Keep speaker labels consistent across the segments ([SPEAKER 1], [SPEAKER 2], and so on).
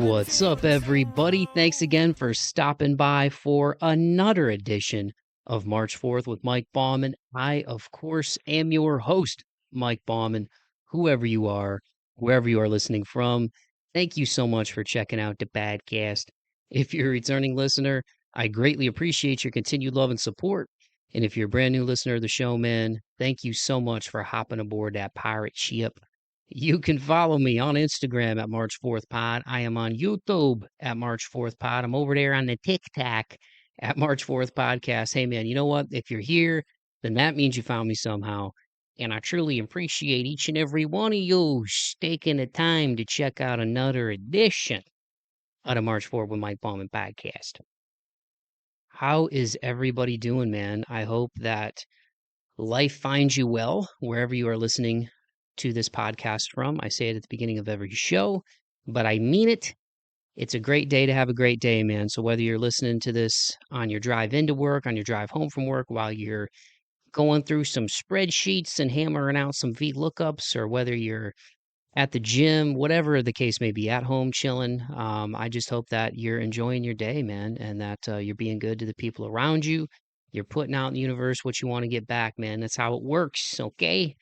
[SPEAKER 1] What's up, everybody? Thanks again for stopping by for another edition of March 4th with Mike Bauman. I, of course, am your host, Mike Bauman. Whoever you are, wherever you are listening from, thank you so much for checking out the Badcast. If you're a returning listener, I greatly appreciate your continued love and support. And if you're a brand new listener of the show, man, thank you so much for hopping aboard that pirate ship. You can follow me on Instagram at March 4th Pod. I am on YouTube at March 4th Pod. I'm over there on the TikTok at March 4th Podcast. Hey, man, you know what? If you're here, then that means you found me somehow. And I truly appreciate each and every one of you taking the time to check out another edition of the March 4th with Mike Bauman Podcast. How is everybody doing, man? I hope that life finds you well wherever you are listening to this podcast from. I say it at the beginning of every show, but I mean it. It's a great day to have a great day, man. So whether you're listening to this on your drive into work, on your drive home from work, while you're going through some spreadsheets and hammering out some VLOOKUPs, or whether you're at the gym, whatever the case may be, at home chilling, I just hope that you're enjoying your day, man, and that you're being good to the people around you. You're putting out in the universe what you want to get back, man. That's how it works, okay?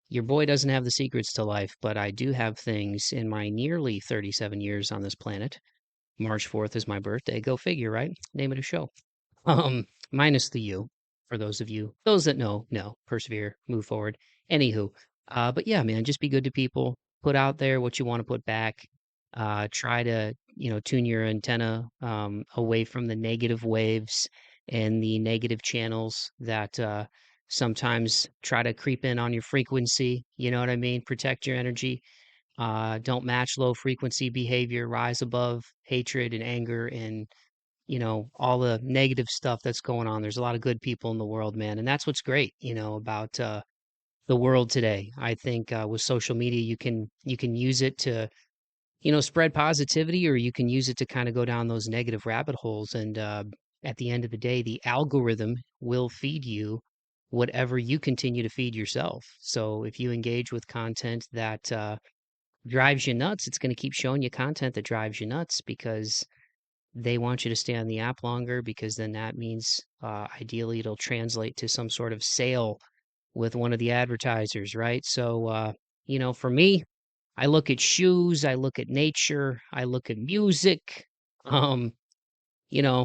[SPEAKER 1] Your boy doesn't have the secrets to life, but I do have things in my nearly 37 years on this planet. March 4th is my birthday. Go figure, right? Name of the show. Minus the you, for those of you, those that know, persevere, move forward. Anywho, but yeah, man, just be good to people. Put out there what you want to put back. Try to, tune your antenna away from the negative waves and the negative channels that sometimes try to creep in on your frequency. You know what I mean? Protect your energy. Don't match low frequency behavior. Rise above hatred and anger and, all the negative stuff that's going on. There's a lot of good people in the world, man. And that's what's great, about the world today. I think with social media, you can use it to, spread positivity, or you can use it to kind of go down those negative rabbit holes. And at the end of the day, the algorithm will feed you whatever you continue to feed yourself. So if you engage with content that drives you nuts, it's going to keep showing you content that drives you nuts, because they want you to stay on the app longer, because then that means ideally it'll translate to some sort of sale with one of the advertisers, right? So, for me, I look at shoes, I look at nature, I look at music. Um,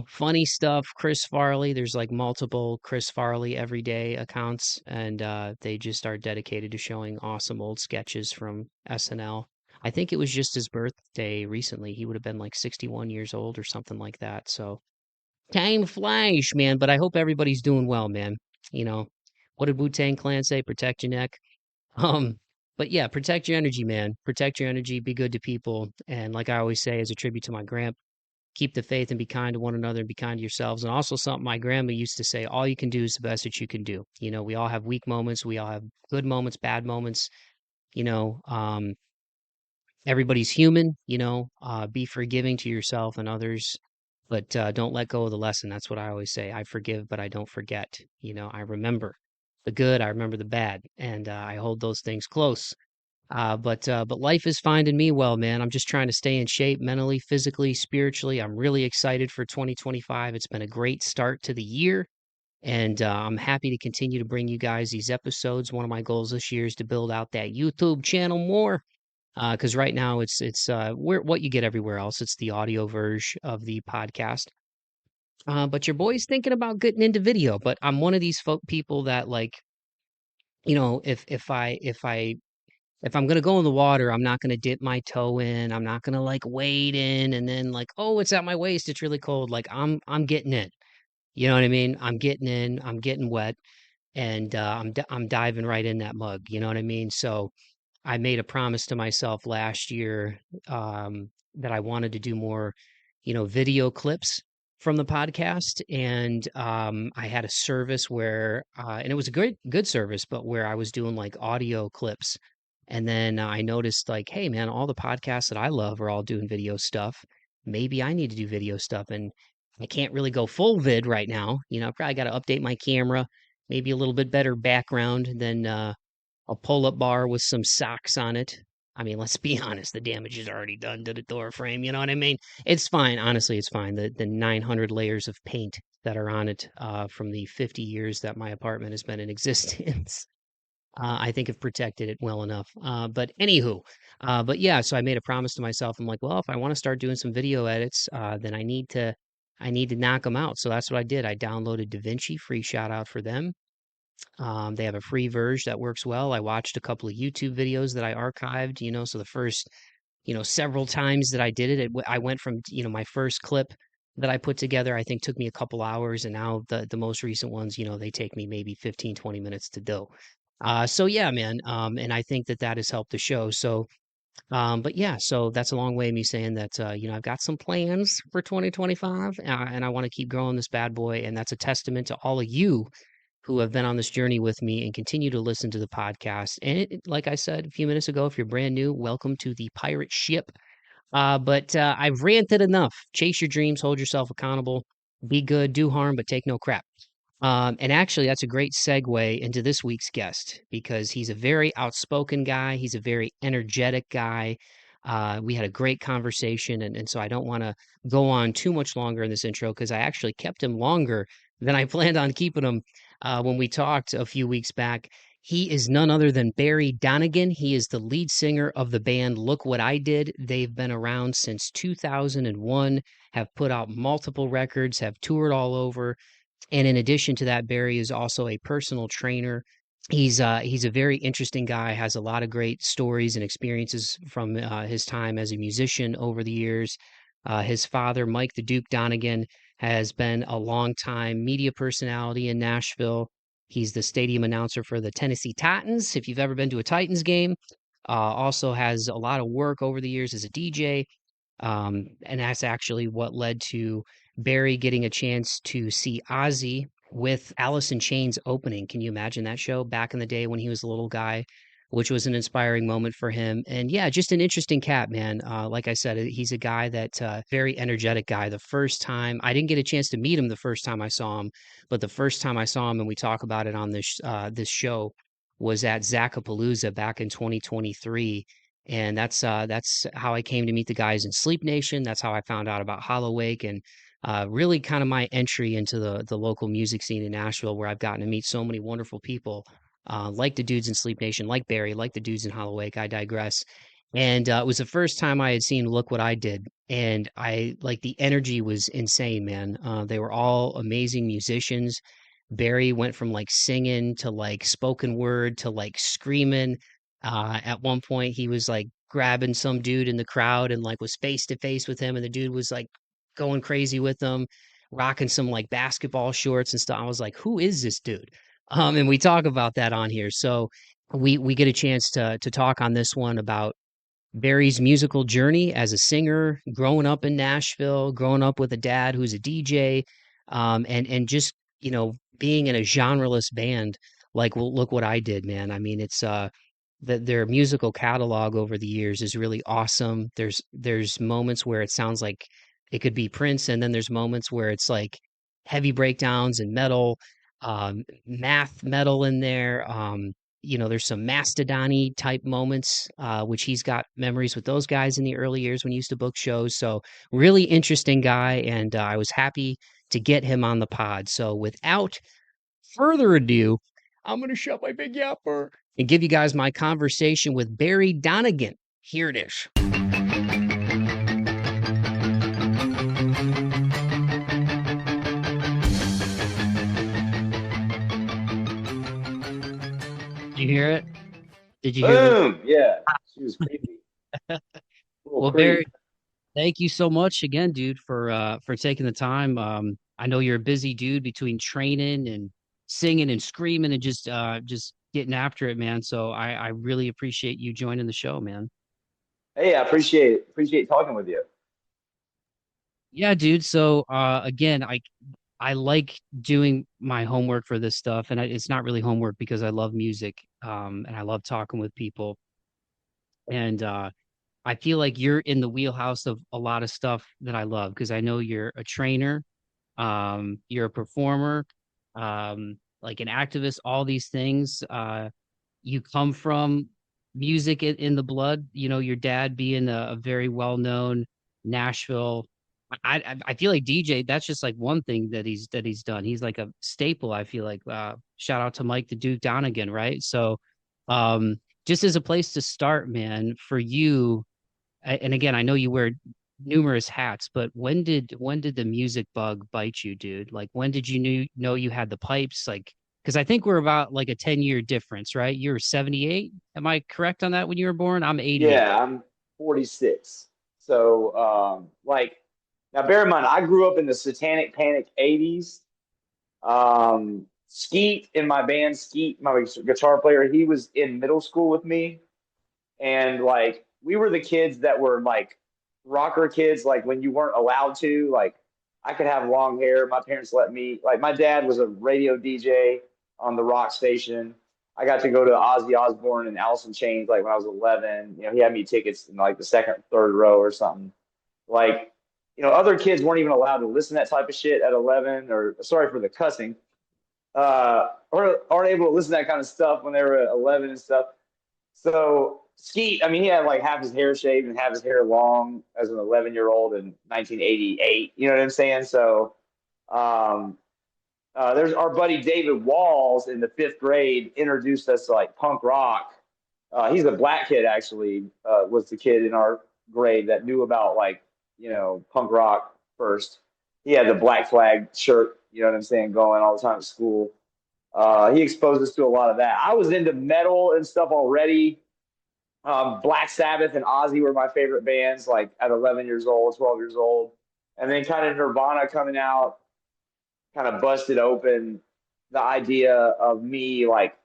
[SPEAKER 1] funny stuff. Chris Farley, there's like multiple Chris Farley everyday accounts, and they just are dedicated to showing awesome old sketches from SNL. I think it was just his birthday recently. He would have been like 61 years old or something like that. So time flies, man, but I hope everybody's doing well, man. You know, what did Wu-Tang Clan say? Protect your neck. Um, but yeah, protect your energy, man. Protect your energy, be good to people. And like I always say, as a tribute to my grandpa, keep the faith and be kind to one another and be kind to yourselves. And also something my grandma used to say, all you can do is the best that you can do. We all have weak moments. We all have good moments, bad moments. You know, um, Everybody's human, be forgiving to yourself and others, but don't let go of the lesson. That's what I always say. I forgive, but I don't forget. I remember the good, I remember the bad, and I hold those things close. But life is finding me well, man. I'm just trying to stay in shape mentally, physically, spiritually. I'm really excited for 2025. It's been a great start to the year, and I'm happy to continue to bring you guys these episodes. One of my goals this year is to build out that YouTube channel more, because right now it's what you get everywhere else. It's the audio version of the podcast. But your boy's thinking about getting into video. But I'm one of these people that, like, if I'm gonna go in the water, I'm not gonna dip my toe in. I'm not gonna like wade in and then like, oh, it's at my waist. It's really cold. Like I'm getting in. You know what I mean? I'm getting in. I'm getting wet, and I'm diving right in that mug. You know what I mean? So I made a promise to myself last year, that I wanted to do more, video clips from the podcast. And I had a service where, and it was a good service, but where I was doing like audio clips. And then I noticed, like, hey, man, all the podcasts that I love are all doing video stuff. Maybe I need to do video stuff. And I can't really go full vid right now. I probably got to update my camera, maybe a little bit better background than a pull-up bar with some socks on it. I mean, let's be honest, the damage is already done to the door frame, you know what I mean? It's fine, honestly, it's fine. The 900 layers of paint that are on it, from the 50 years that my apartment has been in existence, I think have protected it well enough. But anywho, but yeah, so I made a promise to myself. I'm like, well, if I want to start doing some video edits, then I need to knock them out. So that's what I did. I downloaded DaVinci, free shout out for them. They have a free version that works well. I watched a couple of YouTube videos that I archived, so the first, several times that I did it, I went from, my first clip that I put together, I think took me a couple hours. And now the most recent ones, they take me maybe 15, 20 minutes to do. So yeah, man. And I think that that has helped the show. So, but yeah, so that's a long way of me saying that, I've got some plans for 2025, and I want to keep growing this bad boy. And that's a testament to all of you who have been on this journey with me and continue to listen to the podcast. And like I said a few minutes ago, if you're brand new, welcome to the pirate ship. But I've ranted enough. Chase your dreams, hold yourself accountable, be good, do harm, but take no crap. And actually, that's a great segue into this week's guest because he's a very outspoken guy. He's a very energetic guy. We had a great conversation. And so I don't want to go on too much longer in this intro because I actually kept him longer than I planned on keeping him when we talked a few weeks back. He is none other than Barry Donegan. He is the lead singer of the band Look What I Did. They've been around since 2001, have put out multiple records, have toured all over. And in addition to that, Barry is also a personal trainer. He's a very interesting guy, has a lot of great stories and experiences from his time as a musician over the years. His father, Mike the Duke Donegan, has been a long-time media personality in Nashville. He's the stadium announcer for the Tennessee Titans, if you've ever been to a Titans game. Also has a lot of work over the years as a DJ. And that's actually what led to Barry getting a chance to see Ozzy with Alice in Chains opening. Can you imagine that show back in the day when he was a little guy, which was an inspiring moment for him? And yeah, just an interesting cat, man. Like I said, he's a guy that very energetic guy. The first time I didn't get a chance to meet him the first time I saw him, but the first time I saw him, and we talk about it on this show, was at Zacapalooza back in 2023, and that's how I came to meet the guys in Sleep Nation. That's how I found out about Hollowake, and really kind of my entry into the local music scene in Nashville, where I've gotten to meet so many wonderful people, like the dudes in Sleep Nation, like Barry, like the dudes in Hollowake. I digress. And it was the first time I had seen Look What I Did, and I like the energy was insane, man. They were all amazing musicians. Barry went from like singing to like spoken word to like screaming. At one point, he was like grabbing some dude in the crowd and like was face to face with him, and the dude was like going crazy with him, rocking some like basketball shorts and stuff. I was like, who is this dude? And we talk about that on here. So we get a chance to talk on this one about Barry's musical journey as a singer, growing up in Nashville, growing up with a dad who's a DJ, and just being in a genreless band like Look What I Did, man. I mean, it's that their musical catalog over the years is really awesome. There's moments where it sounds like it could be Prince, and then there's moments where it's like heavy breakdowns and metal, math metal in there. There's some Mastodon type moments, which he's got memories with those guys in the early years when he used to book shows. So really interesting guy, and I was happy to get him on the pod. So without further ado, I'm going to shut my big yapper and give you guys my conversation with Barry Donegan. Here it is. Did you hear it? Did you hear
[SPEAKER 2] Boom! Yeah, she was creepy.
[SPEAKER 1] Well, Barry, thank you so much again, dude, for taking the time. I know you're a busy dude between training and singing and screaming and just getting after it, man. So I really appreciate you joining the show, man.
[SPEAKER 2] Hey, I appreciate talking with you.
[SPEAKER 1] Yeah, dude. So again, I like doing my homework for this stuff, and it's not really homework because I love music, and I love talking with people, and I feel like you're in the wheelhouse of a lot of stuff that I love because I know you're a trainer, you're a performer, like an activist, all these things. You come from music in the blood? You know, your dad being a very well-known Nashville. I feel like DJ, that's just like one thing that he's done. He's like a staple, I feel like. Shout out to Mike the Duke Donegan, right? So just as a place to start, man, for you, and again, I know you wear numerous hats, but when did the music bug bite you, dude? Like when did you know you had the pipes? Like, because I think we're about like a 10-year difference, right? You're 78. Am I correct on that when you were born? I'm 88.
[SPEAKER 2] Yeah, I'm 46. So, like, now bear in mind, I grew up in the Satanic Panic 80s. Skeet in my band, Skeet, my guitar player, he was in middle school with me. And like, we were the kids that were like rocker kids, like when you weren't allowed to. Like, I could have long hair. My parents let me, like, my dad was a radio DJ on the rock station. I got to go to Ozzy Osbourne and Alice in Chains like when I was 11. You know, he had me tickets in like the second, third row or something. Like, you know, other kids weren't even allowed to listen to that type of shit at 11, or sorry for the cussing, or aren't able to listen to that kind of stuff when they were 11 and stuff. So Skeet, I mean, he had like half his hair shaved and half his hair long as an 11-year-old in 1988. You know what I'm saying? So um, there's our buddy David Walls in the fifth grade introduced us to like punk rock. He's a black kid actually, was the kid in our grade that knew about like, you know, punk rock first. He had the Black Flag shirt, you know what I'm saying, going all the time at school. He exposed us to a lot of that. I was into metal and stuff already. Black Sabbath and Ozzy were my favorite bands, like at 11 years old, 12 years old. And then kind of Nirvana coming out kind of busted open the idea of me like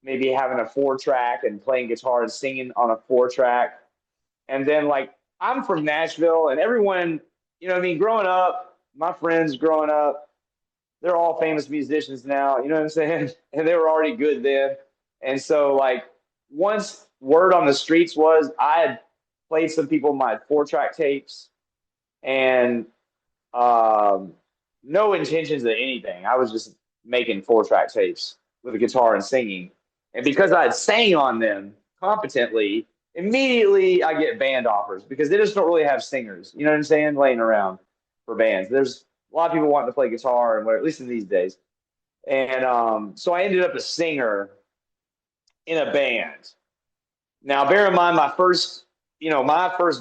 [SPEAKER 2] maybe having a 4-track and playing guitar and singing on a 4-track. And then like I'm from Nashville and everyone, you know what I mean, growing up, my friends growing up, they're all famous musicians now, you know what I'm saying? And they were already good then. And so like once word on the streets was I had played some people my 4-track tapes and um, no intentions of anything. I was just making 4-track tapes with a guitar and singing. And because I had sang on them competently, immediately I get band offers because they just don't really have singers. You know what I'm saying? Laying around for bands. There's a lot of people wanting to play guitar and at least in these days. And so I ended up a singer in a band. Now, bear in mind, my first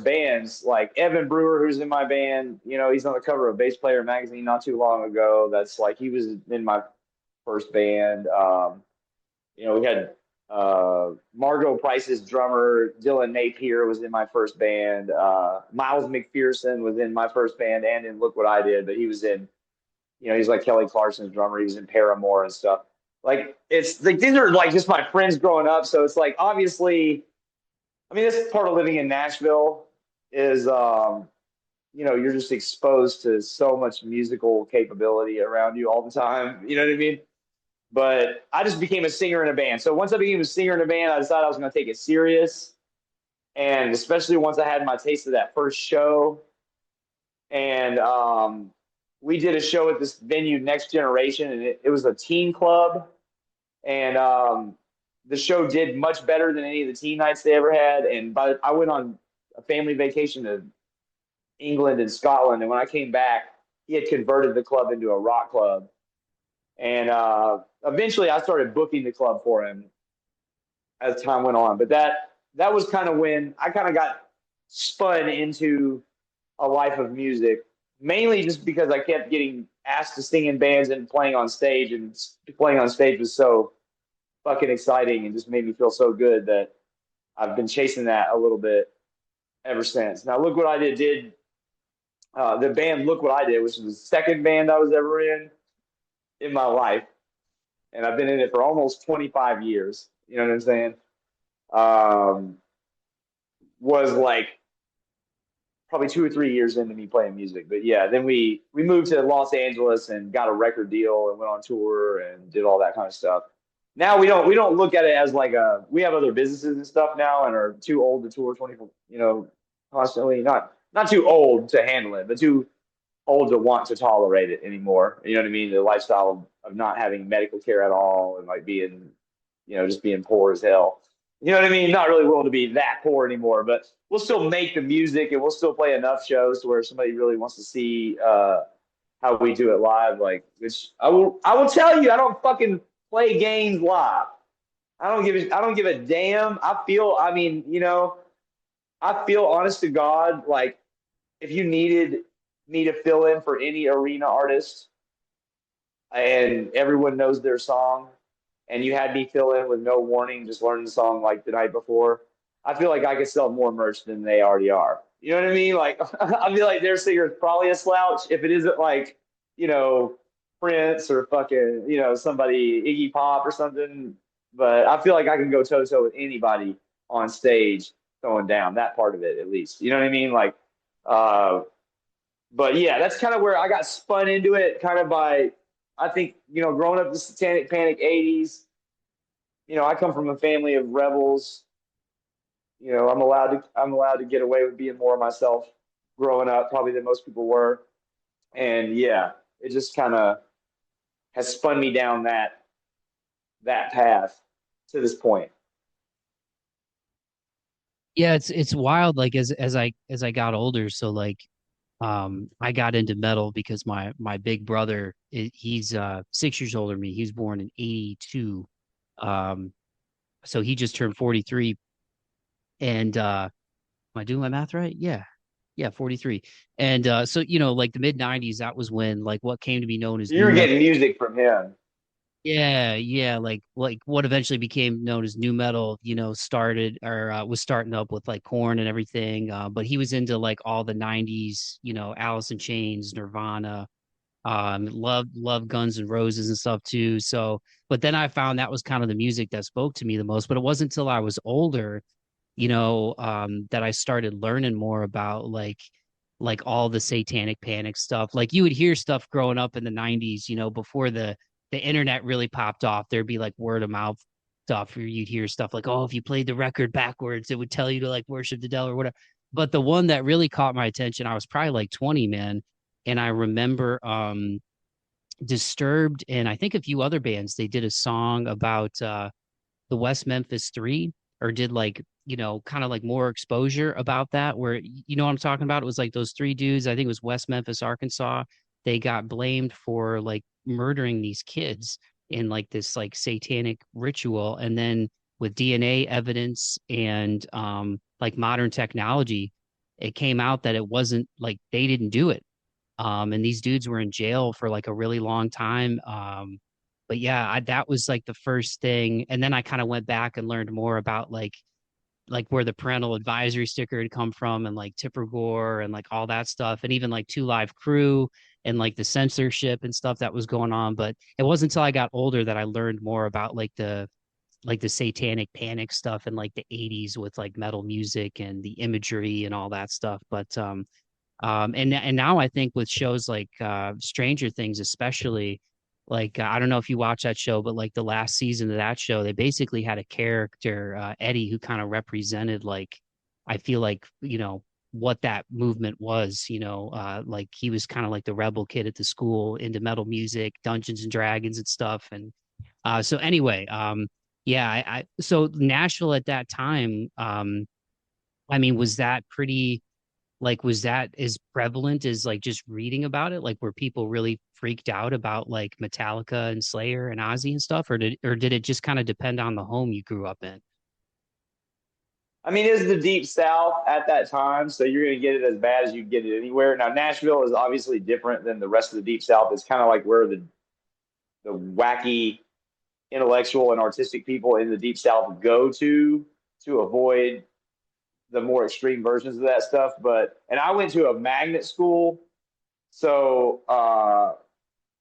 [SPEAKER 2] bands, like Evan Brewer, who's in my band, you know, he's on the cover of Bass Player magazine not too long ago. That's like, he was in my first band. You know, we had Margot Price's drummer, Dylan Napier, was in my first band. Miles McPherson was in my first band and in Look What I Did, but he was in, you know, he's like Kelly Clarkson's drummer. He was in Paramore and stuff. Like, it's like, these are like just my friends growing up. So it's like, obviously, I mean, this is part of living in Nashville is, you know, you're just exposed to so much musical capability around you all the time. You know what I mean? But I just became a singer in a band. So once I became a singer in a band, I decided I was going to take it serious. And especially once I had my taste of that first show. And we did a show at this venue, Next Generation, and it was a teen club. And the show did much better than any of the teen nights they ever had. And I went on a family vacation to England and Scotland. And when I came back, he had converted the club into a rock club. And eventually I started booking the club for him as time went on. But that was kind of when I kind of got spun into a life of music, mainly just because I kept getting asked to sing in bands and playing on stage. And playing on stage was so fucking exciting and just made me feel so good that I've been chasing that a little bit ever since. Now, Look What I Did the band Look What I Did, which was the second band I was ever in my life. And I've been in it for almost 25 years. You know what I'm saying? Was like probably 2 or 3 years into me playing music. But yeah, then we moved to Los Angeles and got a record deal and went on tour and did all that kind of stuff. Now we don't look at it as like we have other businesses and stuff now and are too old to tour 24, you know, constantly. Not too old to handle it, but too old to want to tolerate it anymore. You know what I mean? The lifestyle of not having medical care at all and like being, you know, just being poor as hell. You know what I mean? Not really willing to be that poor anymore, but we'll still make the music and we'll still play enough shows to where somebody really wants to see how we do it live. Like, which I will tell you, I don't fucking play games live. I don't give a damn. I mean, I feel honest to God, like if you needed me to fill in for any arena artist and everyone knows their song, and you had me fill in with no warning, just learn the song like the night before, I feel like I could sell more merch than they already are. You know what I mean? Like I feel like their singer's probably a slouch if it isn't like, you know, Prince or fucking, somebody Iggy Pop or something. But I feel like I can go toe to toe with anybody on stage throwing down that part of it at least. You know what I mean? Like uh but yeah, that's kind of where I got spun into it, kind of by, I think, growing up the Satanic Panic '80s. I come from a family of rebels. I'm allowed to get away with being more of myself growing up, probably than most people were. And yeah, it just kind of has spun me down that path to this point.
[SPEAKER 1] Yeah, it's wild. Like as I got older, so like I got into metal because my big brother he's 6 years older than me. He was born in '82. Um, so he just turned 43. And am I doing my math right? Yeah. Yeah, 43. And so like the mid 90s, that was when like what came to be known as
[SPEAKER 2] So you
[SPEAKER 1] new
[SPEAKER 2] were
[SPEAKER 1] metal.
[SPEAKER 2] getting music from him.
[SPEAKER 1] Yeah, yeah, like what eventually became known as new metal, started or was starting up with like Korn and everything. But he was into like all the 90s, Alice in Chains, Nirvana, love Guns and Roses and stuff too. So, but then I found that was kind of the music that spoke to me the most. But it wasn't until I was older, that I started learning more about like all the satanic panic stuff. Like you would hear stuff growing up in the 90s, before the internet really popped off. There'd be like word of mouth stuff where you'd hear stuff like, oh, if you played the record backwards, it would tell you to like worship the devil or whatever. But the one that really caught my attention, I was probably like 20, man. And I remember Disturbed and I think a few other bands, they did a song about the West Memphis Three, or did like, kind of like more exposure about that, where you know what I'm talking about? It was like those three dudes, I think it was West Memphis, Arkansas. They got blamed for like murdering these kids in like this like satanic ritual. And then with DNA evidence and like modern technology, it came out that it wasn't like they didn't do it. And these dudes were in jail for like a really long time. But yeah, that was like the first thing. And then I kind of went back and learned more about like where the parental advisory sticker had come from and like Tipper Gore and like all that stuff. And even like Two Live Crew and like the censorship and stuff that was going on. But it wasn't until I got older that I learned more about like the satanic panic stuff in like the 80s with like metal music and the imagery and all that stuff. But and now I think with shows like Stranger Things, especially, like I don't know if you watch that show, but like the last season of that show, they basically had a character, Eddie, who kind of represented like I feel like what that movement was. Like he was kind of like the rebel kid at the school into metal music, Dungeons and Dragons and stuff. And so anyway, yeah, so Nashville at that time, I mean, was that pretty? Like, was that as prevalent as like just reading about it? Like, were people really freaked out about like Metallica and Slayer and Ozzy and stuff, or did it just kind of depend on the home you grew up in?
[SPEAKER 2] I mean, it's the deep south at that time, so you're going to get it as bad as you get it anywhere. Now, Nashville is obviously different than the rest of the deep south. It's kind of like where the wacky intellectual and artistic people in the deep south go to avoid the more extreme versions of that stuff. And I went to a magnet school, so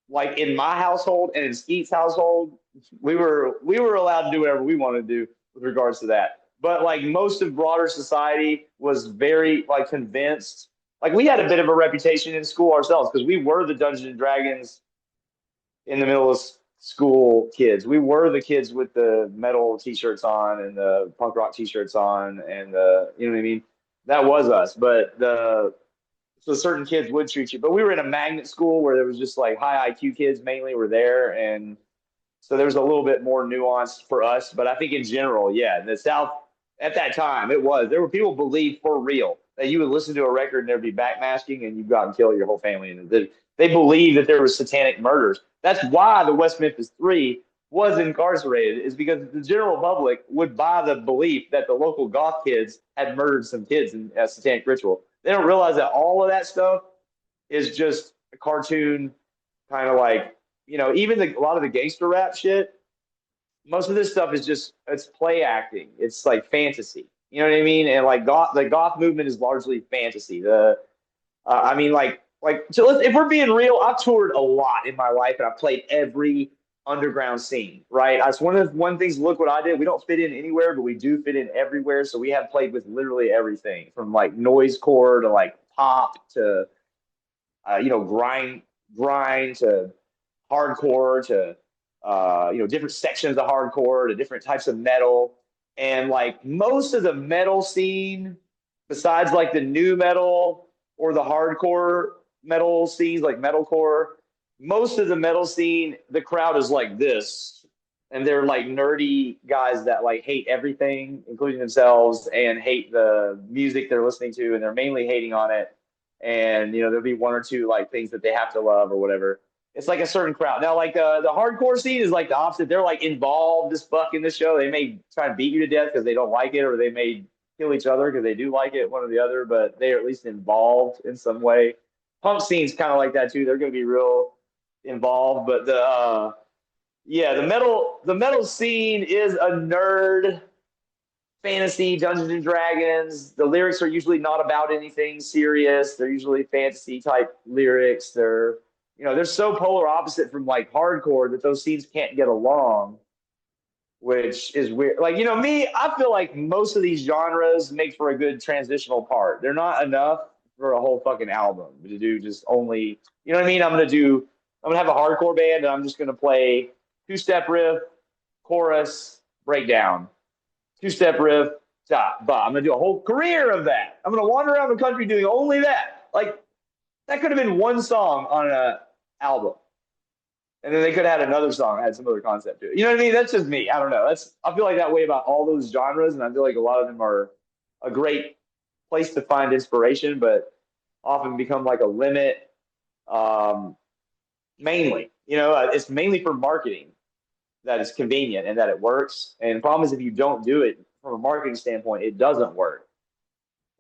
[SPEAKER 2] like in my household and in Skeet's household, we were allowed to do whatever we wanted to do with regards to that. But like most of broader society was very like convinced. Like we had a bit of a reputation in school ourselves because we were the Dungeons and Dragons in the middle of school kids. We were the kids with the metal t-shirts on and the punk rock t-shirts on and the, you know what I mean? That was us. But the so certain kids would treat you. But we were in a magnet school where there was just like high IQ kids mainly were there, and so there was a little bit more nuance for us. But I think in general, yeah, in the South, At that time, it was. There were people believe for real that you would listen to a record and there'd be backmasking and you'd go out and kill your whole family. And they believed that there was satanic murders. That's why the West Memphis Three was incarcerated, is because the general public would buy the belief that the local goth kids had murdered some kids in a satanic ritual. They don't realize that all of that stuff is just a cartoon, kind of like, even a lot of the gangster rap shit, most of this stuff is just, it's play acting. It's like fantasy. You know what I mean? And like the goth movement is largely fantasy. I mean, so if we're being real, I've toured a lot in my life and I've played every underground scene. Right? That's one things. Look what I did. We don't fit in anywhere, but we do fit in everywhere. So we have played with literally everything from like noisecore to like pop to grind to hardcore to different sections of hardcore to different types of metal. And like most of the metal scene, besides like the new metal or the hardcore metal scenes like metalcore, most of the metal scene, the crowd is like this. And they're like nerdy guys that like hate everything, including themselves, and hate the music they're listening to, and they're mainly hating on it. And there'll be one or two like things that they have to love or whatever. It's like a certain crowd. Now, like the hardcore scene is like the opposite. They're like involved as fuck in the show. They may try and beat you to death because they don't like it, or they may kill each other because they do like it, one or the other. But they are at least involved in some way. Punk scene's kind of like that too. They're going to be real involved. But the metal scene is a nerd fantasy, Dungeons and Dragons. The lyrics are usually not about anything serious. They're usually fantasy type lyrics. They're so polar opposite from like hardcore that those scenes can't get along, which is weird. Like, me, I feel like most of these genres make for a good transitional part. They're not enough for a whole fucking album to do just only, you know what I mean? I'm gonna have a hardcore band and I'm just gonna play two-step riff, chorus, breakdown, two-step riff, top, ba. I'm gonna do a whole career of that. I'm gonna wander around the country doing only that. Like, that could have been one song on an album, and then they could have had another song that had some other concept to it. You know what I mean? That's just me. I don't know. I feel like that way about all those genres, and I feel like a lot of them are a great place to find inspiration, but often become like a limit. Mainly, it's mainly for marketing that it's convenient and that it works. And the problem is if you don't do it from a marketing standpoint, it doesn't work.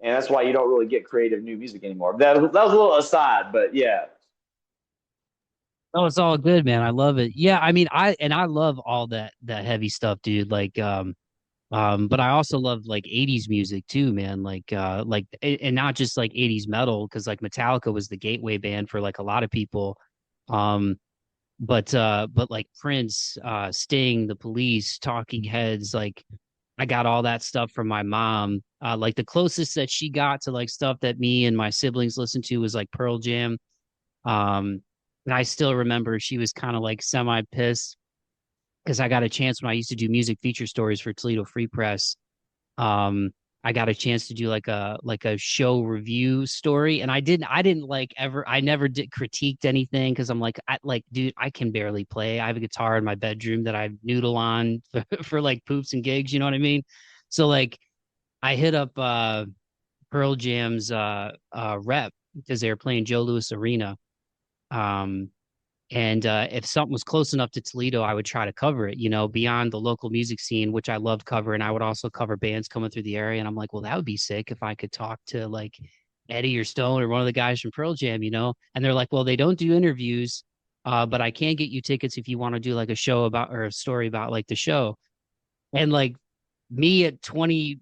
[SPEAKER 2] And that's why you don't really get creative new music anymore. That was a little aside, but yeah.
[SPEAKER 1] Oh, it's all good, man. I love it. Yeah, I mean, I love all that heavy stuff, dude. But I also love like 80s music too, man. And not just like 80s metal, because like Metallica was the gateway band for like a lot of people. Um, but like Prince, Sting, The Police, Talking Heads, like I got all that stuff from my mom. Like the closest that she got to like stuff that me and my siblings listened to was like Pearl Jam. Um, and I still remember she was kind of like semi pissed because I got a chance when I used to do music feature stories for Toledo Free Press. Um, I got a chance to do like a show review story, and I didn't like ever I never did critiqued anything because I'm like dude, I can barely play. I have a guitar in my bedroom that I noodle on for like poops and gigs, you know what I mean? So like I hit up Pearl Jam's rep because they were playing Joe Louis Arena. Um, and if something was close enough to Toledo, I would try to cover it, beyond the local music scene, which I loved covering. I would also cover bands coming through the area. And I'm like, well, that would be sick if I could talk to like Eddie or Stone or one of the guys from Pearl Jam. And they're like, well, they don't do interviews, but I can get you tickets if you want to do like a show about or a story about like the show. And like me at 26,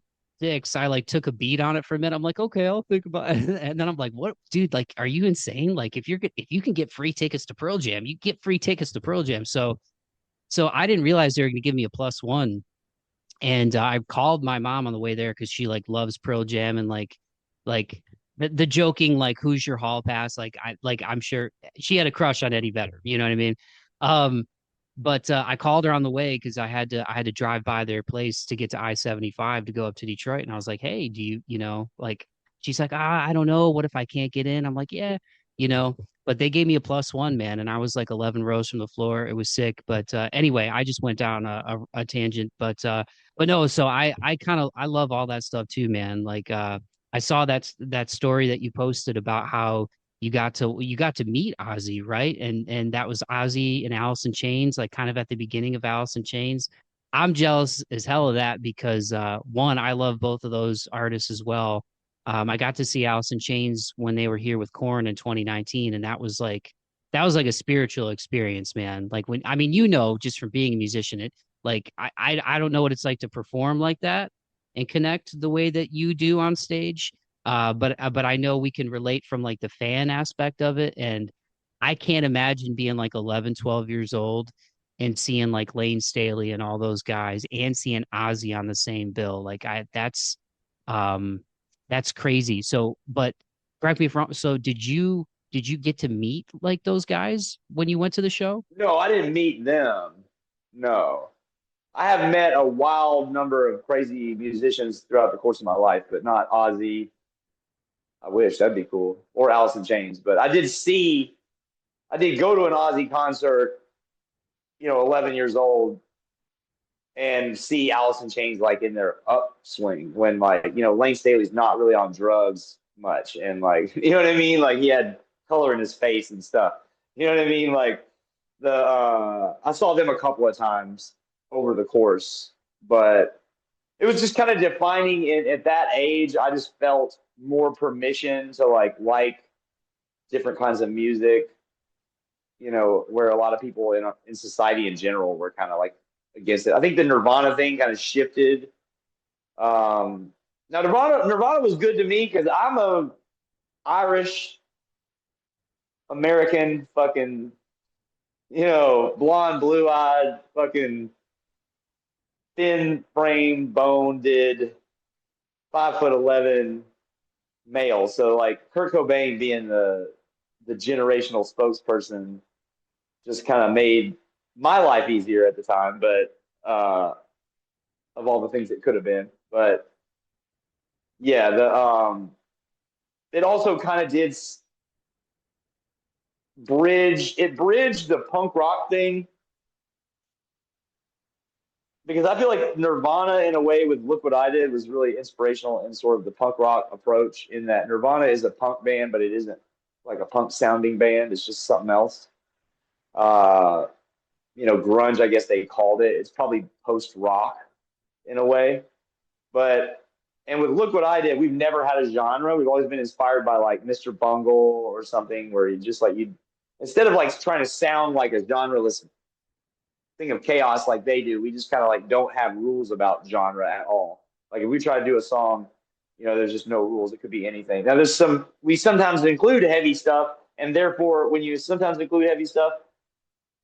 [SPEAKER 1] I like took a beat on it for a minute. I'm like, okay, I'll think about it. And then I'm like, what, dude, like, are you insane? Like, if you can get free tickets to Pearl Jam, you get free tickets to Pearl Jam. So I didn't realize they were going to give me a +1. And I called my mom on the way there because she like loves Pearl Jam and like the joking, like, who's your hall pass? I'm sure she had a crush on Eddie Vedder. You know what I mean? Um, but I called her on the way because I had to drive by their place to get to I-75 to go up to Detroit. And I was like, hey, do you, like, she's like, I don't know. What if I can't get in? I'm like, yeah. you know, but they gave me a +1, man, and I was like 11 rows from the floor. It was sick. But anyway, I just went down a tangent. But no, so I kind of I love all that stuff too, man. Like I saw that story that you posted about how you got to meet Ozzy, right? And that was Ozzy and Alice in Chains, like kind of at the beginning of Alice in Chains. I'm jealous as hell of that because one, I love both of those artists as well. I got to see Alice in Chains when they were here with Korn in 2019, and that was like a spiritual experience, man. Like when I mean, just from being a musician, it like I don't know what it's like to perform like that and connect the way that you do on stage. But I know we can relate from like the fan aspect of it, and I can't imagine being like 11, 12 years old and seeing like Lane Staley and all those guys and seeing Ozzy on the same bill. Like um that's crazy. So, but correct me if I'm wrong. So did you get to meet like those guys when you went to the show?
[SPEAKER 2] No, I didn't meet them. No. I have met a wild number of crazy musicians throughout the course of my life, but not Ozzy. I wish that'd be cool. Or Alice in Chains. But I did go to an Ozzy concert, 11 years old and see Alice in Chains like in their upswing when like, Lane Staley's not really on drugs much. And like, you know what I mean? Like he had color in his face and stuff. You know what I mean? Like I saw them a couple of times over the course, but it was just kind of defining at that age. I just felt more permission to like different kinds of music, where a lot of people in society in general were kind of like against it. I think the Nirvana thing kind of shifted. Now Nirvana was good to me because I'm a Irish American fucking blonde, blue eyed, fucking thin frame, boned, 5'11" male. So like Kurt Cobain being the generational spokesperson just kind of made my life easier at the time, but of all the things it could have been. But yeah, the it also kind of did bridged the punk rock thing because I feel like Nirvana in a way with Look What I Did was really inspirational in sort of the punk rock approach in that Nirvana is a punk band, but it isn't like a punk sounding band. It's just something else. Uh, grunge, I guess they called it. It's probably post rock in a way. But and with Look What I Did, we've never had a genre. We've always been inspired by like Mr. Bungle or something where you just like you instead of like trying to sound like a genreless thing of chaos like they do, we just kind of like don't have rules about genre at all. Like if we try to do a song, there's just no rules. It could be anything. Now we sometimes include heavy stuff, and therefore when you sometimes include heavy stuff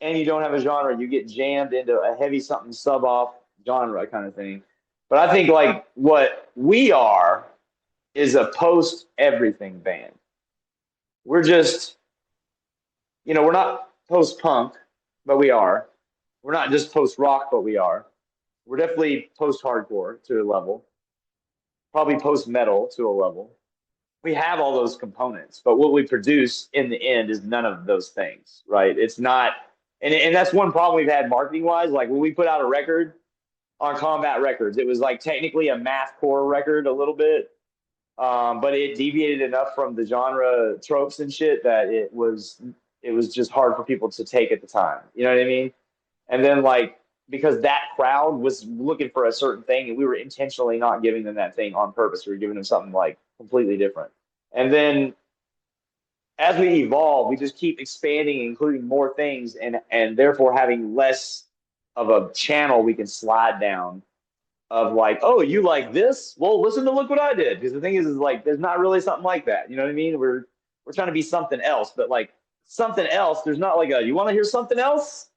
[SPEAKER 2] and you don't have a genre, you get jammed into a heavy something sub off genre kind of thing. But I think like what we are is a post everything band. We're just, we're not post punk, but we are. We're not just post rock, but we are. We're definitely post hardcore to a level, probably post metal to a level. We have all those components, but what we produce in the end is none of those things, right? It's not, and that's one problem we've had marketing wise. Like when we put out a record on Combat Records, it was like technically a mathcore record a little bit, but it deviated enough from the genre tropes and shit that it was just hard for people to take at the time. You know what I mean? And then like because that crowd was looking for a certain thing, and we were intentionally not giving them that thing on purpose. We were giving them something like completely different. And then as we evolve, we just keep expanding, including more things, and therefore having less of a channel we can slide down of like, oh, you like this? Well, listen to Look What I Did. Because the thing is like there's not really something like that. You know what I mean? We're trying to be something else, but like something else, there's not like you want to hear something else?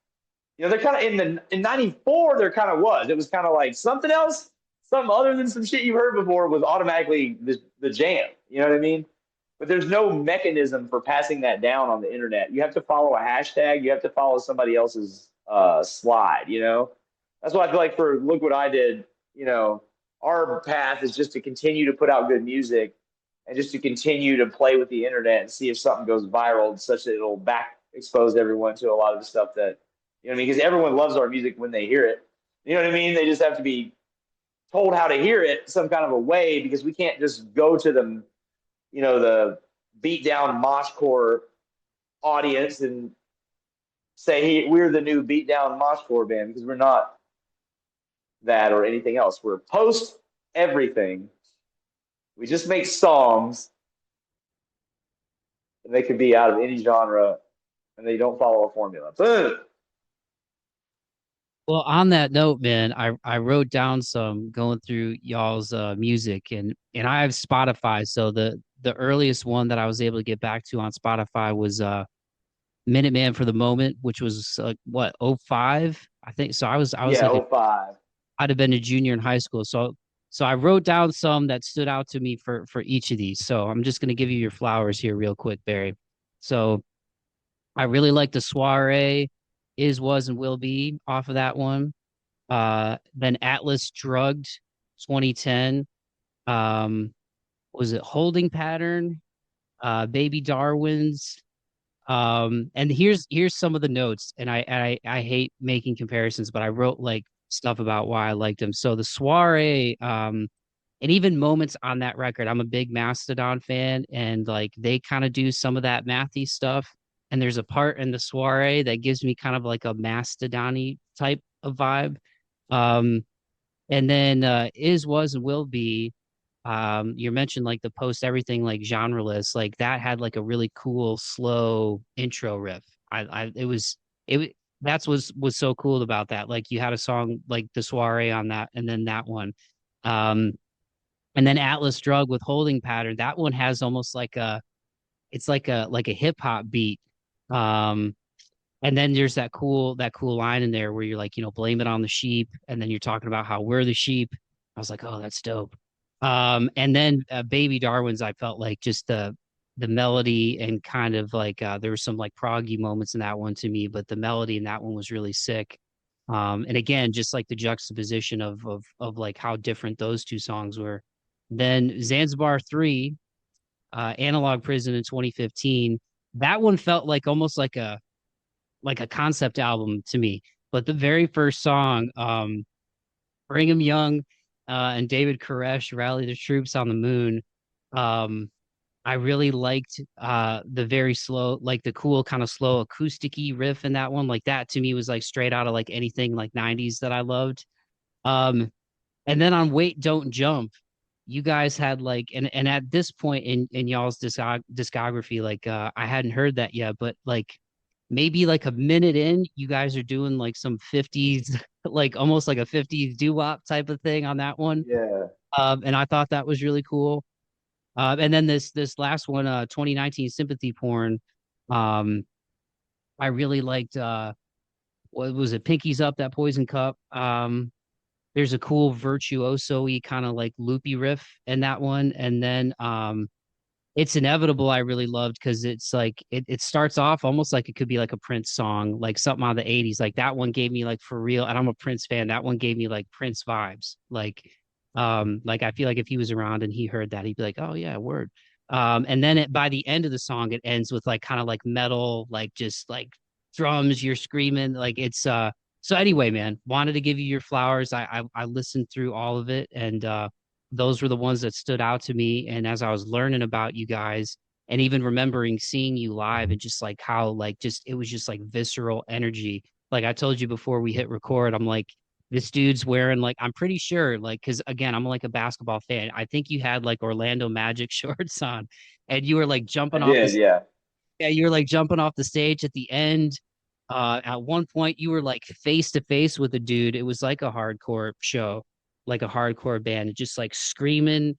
[SPEAKER 2] They're kind of in '94. There kind of was. It was kind of like something else, something other than some shit you've heard before was automatically the jam. You know what I mean? But there's no mechanism for passing that down on the internet. You have to follow a hashtag. You have to follow somebody else's slide. That's why I feel like for Look What I Did. Our path is just to continue to put out good music and just to continue to play with the internet and see if something goes viral, such that it'll back expose everyone to a lot of the stuff that, you know what I mean? Because everyone loves our music when they hear it. You know what I mean? They just have to be told how to hear it some kind of a way, because we can't just go to the, the beat down moshcore audience and say, hey, we're the new beat down moshcore band, because we're not that or anything else. We're post everything. We just make songs, and they could be out of any genre, and they don't follow a formula. Boom.
[SPEAKER 1] Well, on that note, man, I wrote down some going through y'all's music, and I have Spotify, so the earliest one that I was able to get back to on Spotify was Minuteman for the Moment, which was like what, '05, I think. So I was
[SPEAKER 2] Yeah,
[SPEAKER 1] like
[SPEAKER 2] '05.
[SPEAKER 1] I'd have been a junior in high school. So I wrote down some that stood out to me for each of these. So I'm just gonna give you your flowers here real quick, Barry. So I really like the Soiree, Is, Was, and Will Be off of that one. Then Atlas Drugged, 2010. Was it Holding Pattern? Baby Darwin's. And here's some of the notes, and I hate making comparisons, but I wrote like stuff about why I liked him. So the Soiree, and even Moments on that record, I'm a big Mastodon fan, and like they kind of do some of that mathy stuff. And there's a part in the Soiree that gives me kind of like a Mastodon-y type of vibe. Um, and then Is, Was, and Will Be. You mentioned like the post everything like genreless, like that had like a really cool slow intro riff. It was that's was so cool about that. Like you had a song like the Soiree on that, and then that one. Um, and then Atlas Drug with Holding Pattern. That one has almost like a it's like a hip hop beat. Um, and then there's that cool line in there where you're like, blame it on the sheep, and then you're talking about how we're the sheep. I was like, oh, that's dope. And then Baby Darwin's, I felt like just the melody and kind of like there were some like proggy moments in that one to me, but the melody in that one was really sick. And again, just like the juxtaposition of like how different those two songs were. Then Zanzibar 3, Analog Prison in 2015. That one felt like almost like a concept album to me. But the very first song, Brigham Young and David Koresh, Rally the Troops on the Moon. Um, I really liked the very slow, like the cool kind of slow acousticy riff in that one. Like that to me was like straight out of like anything like 90s that I loved. Um, and then on Wait, Don't Jump, you guys had like, and at this point in y'all's discography, like I hadn't heard that yet, but like maybe like a minute in, you guys are doing like some 50s, like almost like a 50s doo-wop type of thing on that one.
[SPEAKER 2] Yeah.
[SPEAKER 1] And I thought that was really cool. And then this last one, 2019 Sympathy Porn. Um, I really liked what was it, Pinkies Up, that Poison Cup. There's a cool virtuoso-y kind of like loopy riff in that one. And then It's Inevitable I really loved because it's like it starts off almost like it could be like a Prince song, like something out of the 80s. Like that one gave me like for real, and I'm a Prince fan, that one gave me like Prince vibes. Like I feel like if he was around and he heard that, he'd be like, oh yeah, word. And then by the end of the song, it ends with like kind of like metal, like just like drums, you're screaming. Like it's so anyway, man, wanted to give you your flowers. I listened through all of it, and those were the ones that stood out to me. And as I was learning about you guys and even remembering seeing you live and just like how like just it was just like visceral energy. Like I told you before we hit record, I'm like, this dude's wearing like I'm pretty sure like because again, I'm like a basketball fan. I think you had like Orlando Magic shorts on and you were like
[SPEAKER 2] I
[SPEAKER 1] jumping off
[SPEAKER 2] did.
[SPEAKER 1] the
[SPEAKER 2] Yeah.
[SPEAKER 1] yeah, you were like jumping off the stage at the end. At one point, you were like face to face with a dude. It was like a hardcore show, like a hardcore band, just like screaming.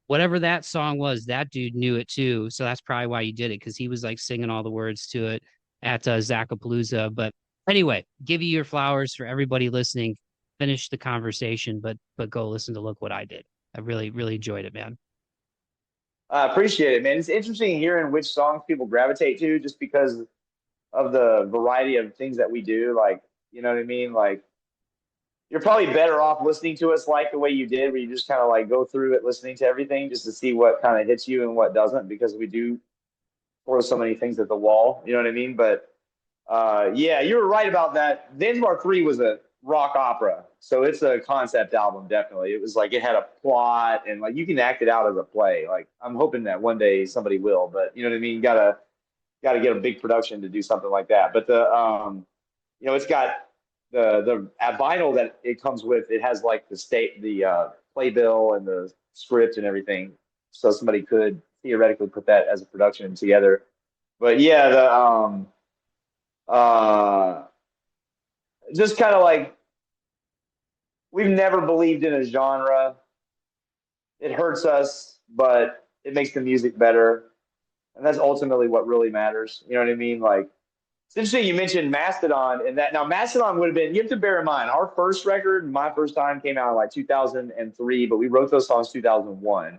[SPEAKER 1] Whatever that song was, that dude knew it too. So that's probably why you did it because he was like singing all the words to it at Zacapalooza. But anyway, give you your flowers for everybody listening. Finish the conversation, but go listen to Look What I Did. I really really enjoyed it, man.
[SPEAKER 2] I appreciate it, man. It's interesting hearing which songs people gravitate to just because of the variety of things that we do. Like, you know what I mean? Like, you're probably better off listening to us like the way you did, where you just kind of like go through it, listening to everything just to see what kind of hits you and what doesn't, because we do throw so many things at the wall. You know what I mean? But yeah, you were right about that. Zanzibar 3 was a rock opera, so it's a concept album. Definitely, it was like it had a plot, and like you can act it out as a play. Like I'm hoping that one day somebody will, but you know what I mean. Gotta get a big production to do something like that. But you know, it's got the vinyl that it comes with. It has like the playbill and the script and everything, so somebody could theoretically put that as a production together. But yeah, the uh, just kind of like we've never believed in a genre. It hurts us, but it makes the music better, and that's ultimately what really matters. You know what I mean? Like it's interesting you mentioned Mastodon, and that now Mastodon would have been. You have to bear in mind our first record, my first time, came out in like 2003, but we wrote those songs 2001.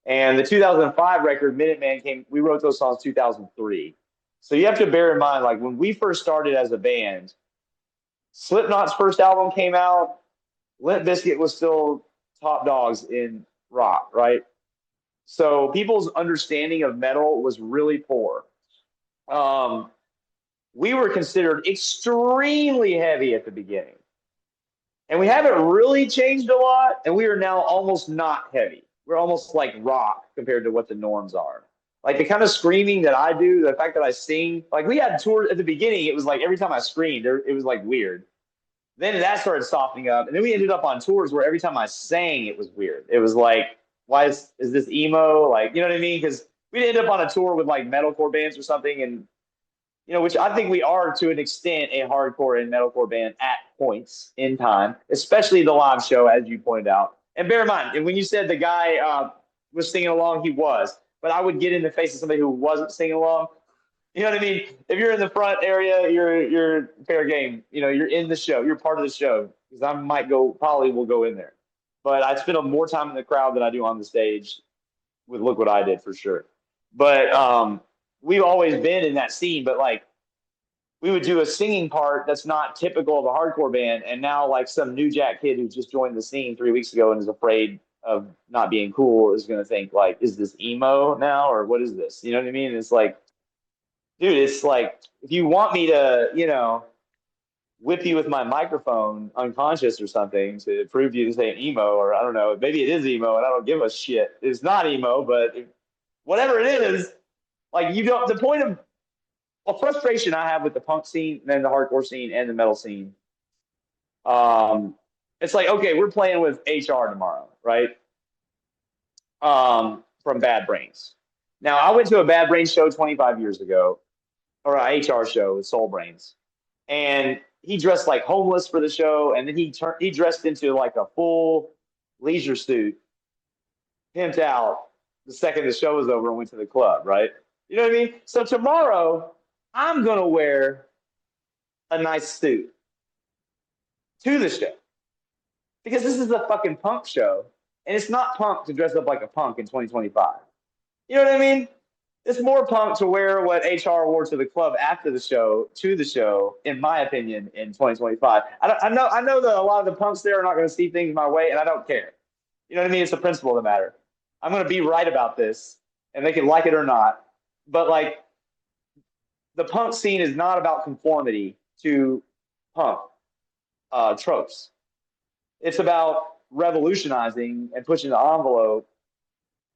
[SPEAKER 2] And the 2005 record, Minuteman, came. We wrote those songs 2003. So you have to bear in mind, like when we first started as a band, Slipknot's first album came out. Limp Bizkit was still top dogs in rock, right? So people's understanding of metal was really poor. Um, we were considered extremely heavy at the beginning, and we haven't really changed a lot. And we are now almost not heavy. We're almost like rock compared to what the norms are. Like the kind of screaming that I do, the fact that I sing, like we had tours at the beginning, it was like every time I screamed, it was like weird. Then that started softening up, and then we ended up on tours where every time I sang, it was weird. It was like, why is this emo? Like, you know what I mean? Because we'd end up on a tour with like metalcore bands or something, and you know, which I think we are to an extent a hardcore and metalcore band at points in time, especially the live show, as you pointed out. And bear in mind, and when you said the guy was singing along, he was. But I would get in the face of somebody who wasn't singing along. You know what I mean? If you're in the front area, you're fair game. You know, you're in the show. You're part of the show. Because I might go, probably will go in there. But I spend more time in the crowd than I do on the stage with Look What I Did for sure. But we've always been in that scene. But like, we would do a singing part that's not typical of a hardcore band, and now like some new jack kid who just joined the scene 3 weeks ago and is afraid of not being cool is going to think like, is this emo now or what is this? You know what I mean? It's like, dude, it's like if you want me to, you know, whip you with my microphone unconscious or something to prove to you this ain't emo, or I don't know, maybe it is emo and I don't give a shit. It's not emo, but whatever it is, like you don't. The point of frustration I have with the punk scene and the hardcore scene and the metal scene. It's like, okay, we're playing with HR tomorrow, right? From Bad Brains. Now, I went to a Bad Brains show 25 years ago, or an HR show with Soul Brains, and he dressed like homeless for the show, and then he dressed into like a full leisure suit, pimped out the second the show was over and went to the club, right? You know what I mean? So tomorrow, I'm going to wear a nice suit to the show because this is a fucking punk show, and it's not punk to dress up like a punk in 2025. You know what I mean? It's more punk to wear what HR wore to the club after the show to the show, in my opinion, in 2025. I know that a lot of the punks there are not going to see things my way, and I don't care. You know what I mean? It's the principle of the matter. I'm going to be right about this, and they can like it or not. But like, the punk scene is not about conformity to punk tropes. It's about revolutionizing and pushing the envelope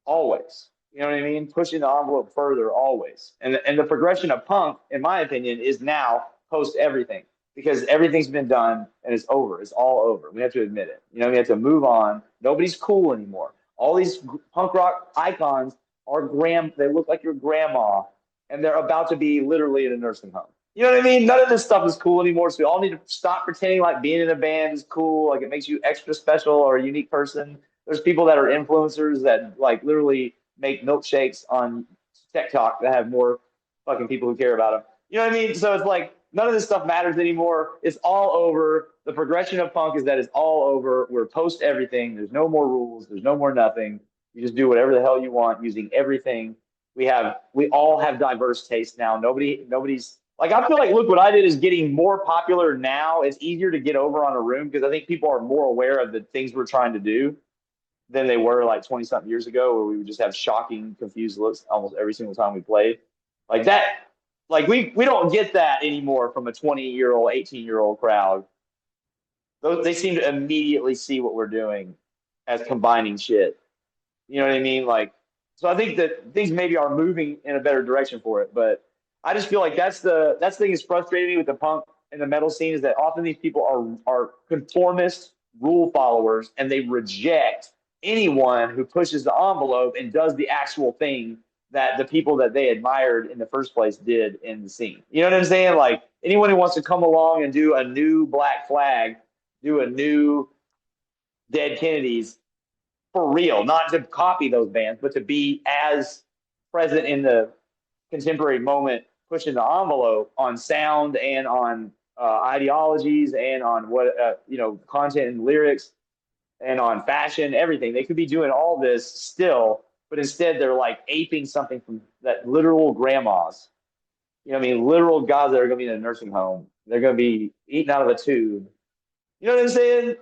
[SPEAKER 2] always. You know what I mean? Pushing the envelope further always. And the progression of punk, in my opinion, is now post everything because everything's been done and it's over. It's all over. We have to admit it. You know, we have to move on. Nobody's cool anymore. All these punk rock icons are they look like your grandma, and they're about to be literally in a nursing home. You know what I mean? None of this stuff is cool anymore. So we all need to stop pretending like being in a band is cool, like it makes you extra special or a unique person. There's people that are influencers that like literally make milkshakes on TikTok that have more fucking people who care about them. You know what I mean? So it's like none of this stuff matters anymore. It's all over. The progression of punk is that it's all over. We're post everything. There's no more rules. There's no more nothing. You just do whatever the hell you want using everything. We all have diverse tastes now. Nobody's like I feel like Look What I Did is getting more popular now. It's easier to get over on a room because I think people are more aware of the things we're trying to do than they were like 20 something years ago, where we would just have shocking, confused looks almost every single time we played. Like that, like we don't get that anymore from a 20-year-old, 18-year-old crowd. Those they seem to immediately see what we're doing as combining shit. You know what I mean? Like, so I think that things maybe are moving in a better direction for it, but I just feel like that's the thing that's frustrating me with the punk and the metal scene is that often these people are conformist rule followers and they reject anyone who pushes the envelope and does the actual thing that the people that they admired in the first place did in the scene. You know what I'm saying? Like anyone who wants to come along and do a new Black Flag, do a new Dead Kennedys, for real, not to copy those bands, but to be as present in the contemporary moment, pushing the envelope on sound and on ideologies and on what content and lyrics and on fashion, everything. They could be doing all this still, but instead they're like aping something from that literal grandmas. You know what I mean? Literal gods that are going to be in a nursing home. They're going to be eating out of a tube. You know what I'm saying?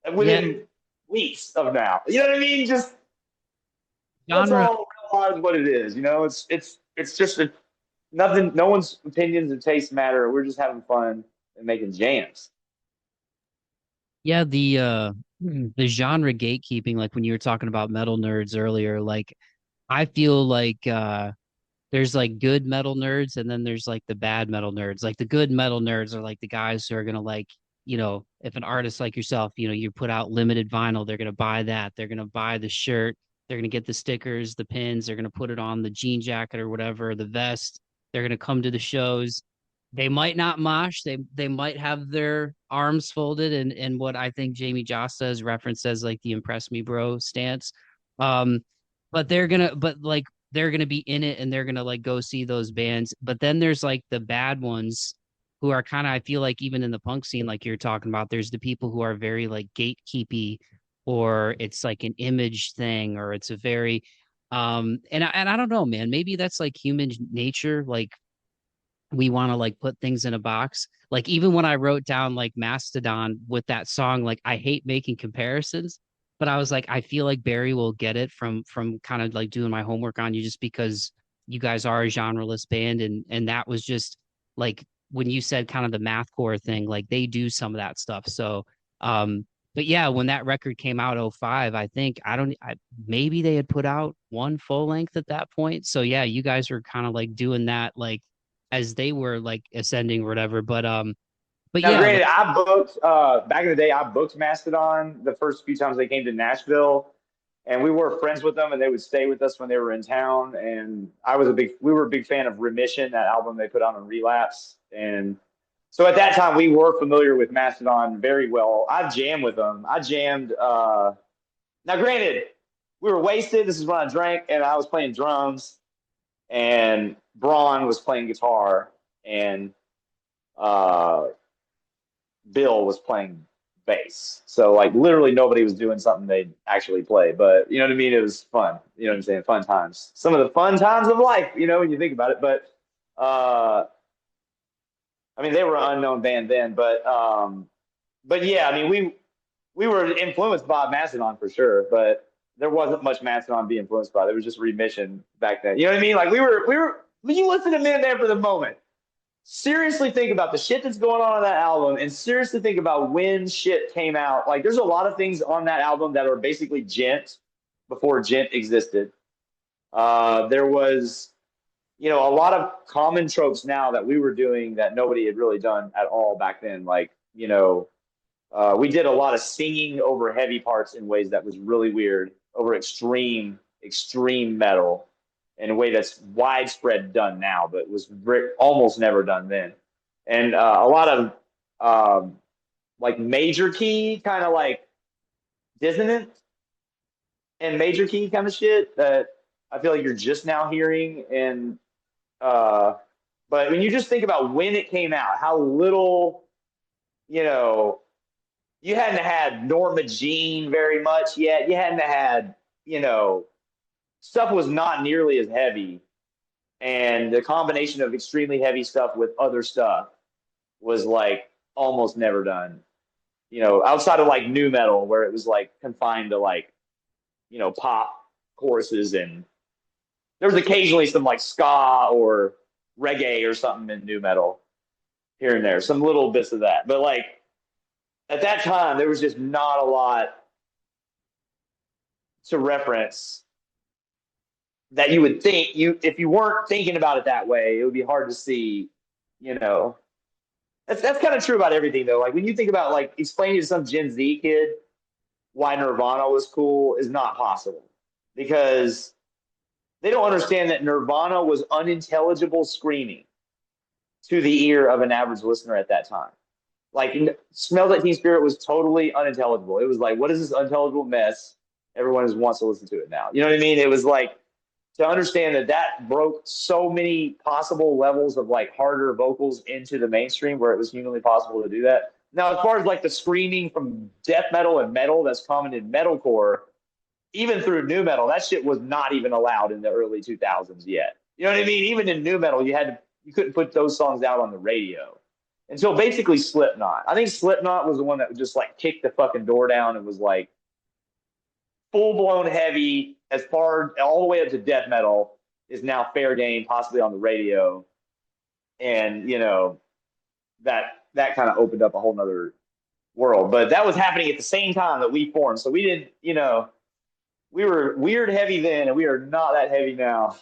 [SPEAKER 1] Yeah,
[SPEAKER 2] Within weeks of now. You know what I mean? Just let's
[SPEAKER 1] genre.
[SPEAKER 2] all realize what it is. You know, it's just nothing. No one's opinions and tastes matter. We're just having fun and making jams.
[SPEAKER 1] Yeah, the genre gatekeeping, like when you were talking about metal nerds earlier, like I feel like there's like good metal nerds and then there's like the bad metal nerds. Like the good metal nerds are like the guys who are gonna like, if an artist like yourself, you put out limited vinyl, they're gonna buy that, they're gonna buy the shirt, they're gonna get the stickers, the pins, they're gonna put it on the jean jacket or whatever, the vest, they're gonna come to the shows. They might not mosh, they might have their arms folded and what I think Jamie Josta has referenced as like the impress me bro stance. Um, but they're gonna be in it and they're gonna like go see those bands. But then there's like the bad ones who are kind of, I feel like even in the punk scene, like you're talking about, there's the people who are very like gatekeepy, or it's like an image thing, or it's a very and I don't know, man. Maybe that's like human nature. Like we want to like put things in a box. Like even when I wrote down like Mastodon with that song, like I hate making comparisons, but I was like, I feel like Barry will get it from kind of like doing my homework on you just because you guys are a genreless band and that was just like when you said kind of the mathcore thing, like they do some of that stuff. So but yeah, when that record came out 05, I think maybe they had put out one full length at that point. So yeah, you guys were kind of like doing that like as they were like ascending or whatever. But
[SPEAKER 2] Now,
[SPEAKER 1] yeah,
[SPEAKER 2] granted,
[SPEAKER 1] like
[SPEAKER 2] I booked back in the day. I booked Mastodon the first few times they came to Nashville, and we were friends with them, and they would stay with us when they were in town. And we were a big fan of Remission, that album they put out on Relapse, and so at that time we were familiar with Mastodon very well. I jammed with them. I jammed. Now, granted, we were wasted. This is when I drank, and I was playing drums, and Braun was playing guitar, and uh, Bill was playing bass. So like literally nobody was doing something they'd actually play. But you know what I mean? It was fun. You know what I'm saying? Fun times. Some of the fun times of life, when you think about it. Uh I mean they were an unknown band then, but yeah, I mean we were influenced by Mastodon for sure, but there wasn't much Mastodon to be influenced by. There was just Remission back then. You know what I mean? Like we were when you listen to Men There for the Moment, seriously think about the shit that's going on that album and seriously think about when shit came out. Like there's a lot of things on that album that are basically gent before gent existed. There was, a lot of common tropes now that we were doing that nobody had really done at all back then. Like, we did a lot of singing over heavy parts in ways that was really weird, over extreme metal in a way that's widespread done now, but was almost never done then. And a lot of like major key, kind of like dissonant and major key kind of shit that I feel like you're just now hearing. And but when you just think about when it came out, how little, you hadn't had Norma Jean very much yet. You hadn't had, stuff was not nearly as heavy. And the combination of extremely heavy stuff with other stuff was like almost never done. Outside of like nu metal, where it was like confined to like, pop choruses, and there was occasionally some like ska or reggae or something in nu metal here and there, some little bits of that. But like at that time, there was just not a lot to reference that you would think if you weren't thinking about it that way, it would be hard to see, you know. That's kind of true about everything though. Like when you think about like explaining to some Gen Z kid why Nirvana was cool is not possible because they don't understand that Nirvana was unintelligible screaming to the ear of an average listener at that time. Like Smells Like Teen Spirit was totally unintelligible. It was like, what is this unintelligible mess? Everyone just wants to listen to it now. You know what I mean? It was like to understand that that broke so many possible levels of like harder vocals into the mainstream where it was humanly possible to do that. Now, as far as like the screaming from death metal and metal that's common in metalcore, even through nu metal, that shit was not even allowed in the early 2000s yet. You know what I mean? Even in nu metal, you couldn't put those songs out on the radio until basically Slipknot. I think Slipknot was the one that would just like kick the fucking door down and was like full blown heavy as far all the way up to death metal is now fair game, possibly on the radio. And that kind of opened up a whole nother world. But that was happening at the same time that we formed. So we didn't, we were weird heavy then, and we are not that heavy now.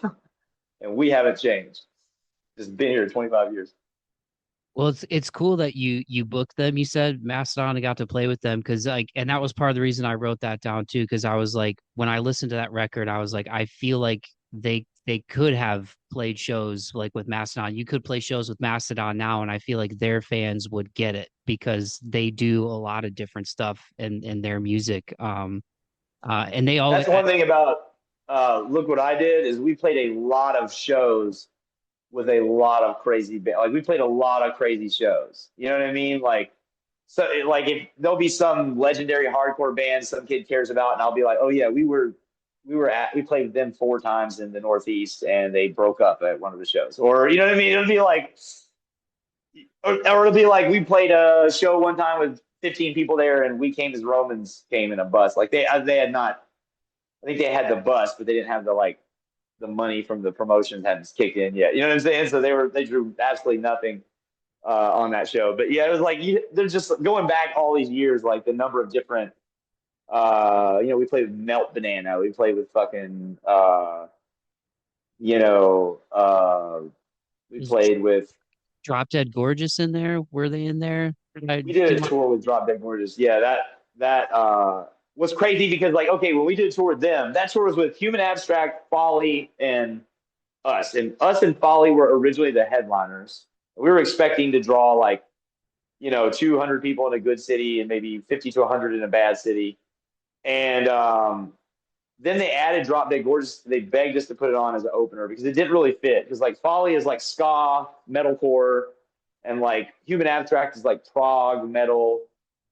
[SPEAKER 2] And we haven't changed. Just been here 25 years.
[SPEAKER 1] Well, it's cool that you booked them. You said Mastodon and got to play with them because like, and that was part of the reason I wrote that down too. Because I was like, when I listened to that record, I was like, I feel like they could have played shows like with Mastodon. You could play shows with Mastodon now, and I feel like their fans would get it because they do a lot of different stuff in their music. And they always
[SPEAKER 2] That's one thing about Look What I Did is we played a lot of shows with a lot of crazy like we played a lot of crazy shows. You know what I mean? Like so like if there'll be some legendary hardcore band some kid cares about and I'll be like, "Oh yeah, we played with them 4 times in the Northeast and they broke up at one of the shows." Or you know what I mean? It'll be like or it'll be like we played a show one time with 15 people there and We Came as Romans came in a bus. Like they had not I think they had the bus, but they didn't have the money from the promotions hadn't kicked in yet. You know what I'm saying? So they drew absolutely nothing on that show. But yeah, it was like they're just going back all these years, like the number of different. We played with Melt Banana. We played with fucking. We played with.
[SPEAKER 1] Drop Dead Gorgeous in there. Were they in there?
[SPEAKER 2] We did a tour with Drop Dead Gorgeous. Yeah, that was crazy because like okay, when we did a tour with them, that tour was with Human Abstract, Folly, and us. And us and Folly were originally the headliners. We were expecting to draw like 200 people in a good city and maybe 50 to 100 in a bad city. And then they added Drop Dead Gorgeous. They begged us to put it on as an opener because it didn't really fit. Because like Folly is like ska, metalcore, and like Human Abstract is like prog metal.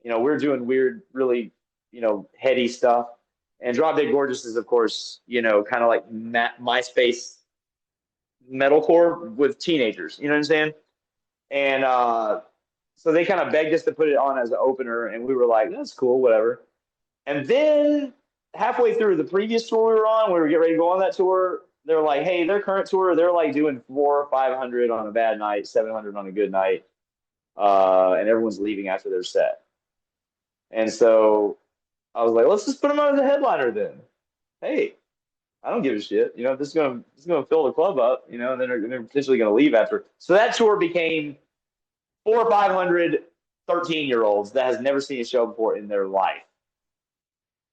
[SPEAKER 2] We're doing weird, really heady stuff. And Drop Dead Gorgeous is, of course, kind of like MySpace metalcore with teenagers. You know what I'm saying? And so they kind of begged us to put it on as an opener, and we were like, "That's cool, whatever." And then halfway through the previous tour we were on, we were getting ready to go on that tour. They were like, "Hey, their current tour, they're like doing 400 or 500 on a bad night, 700 on a good night, and everyone's leaving after their set." And so I was like, "Let's just put them on as a headliner then." Hey, I don't give a shit. This is gonna fill the club up. And then they're potentially gonna leave after. So that tour became 400 or 500 13-year-olds that has never seen a show before in their life.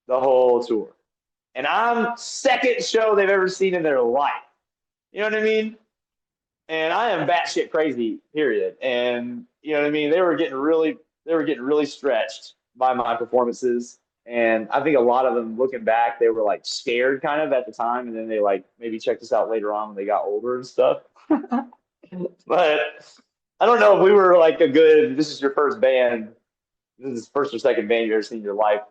[SPEAKER 2] The whole tour, and I'm second show they've ever seen in their life. You know what I mean? And I am batshit crazy. Period. And you know what I mean? They were getting really stretched by my performances. And I think a lot of them, looking back, they were like scared kind of at the time, and then they like maybe checked us out later on when they got older and stuff. But I don't know if we were like this is your first band, this is first or second band you've ever seen in your life,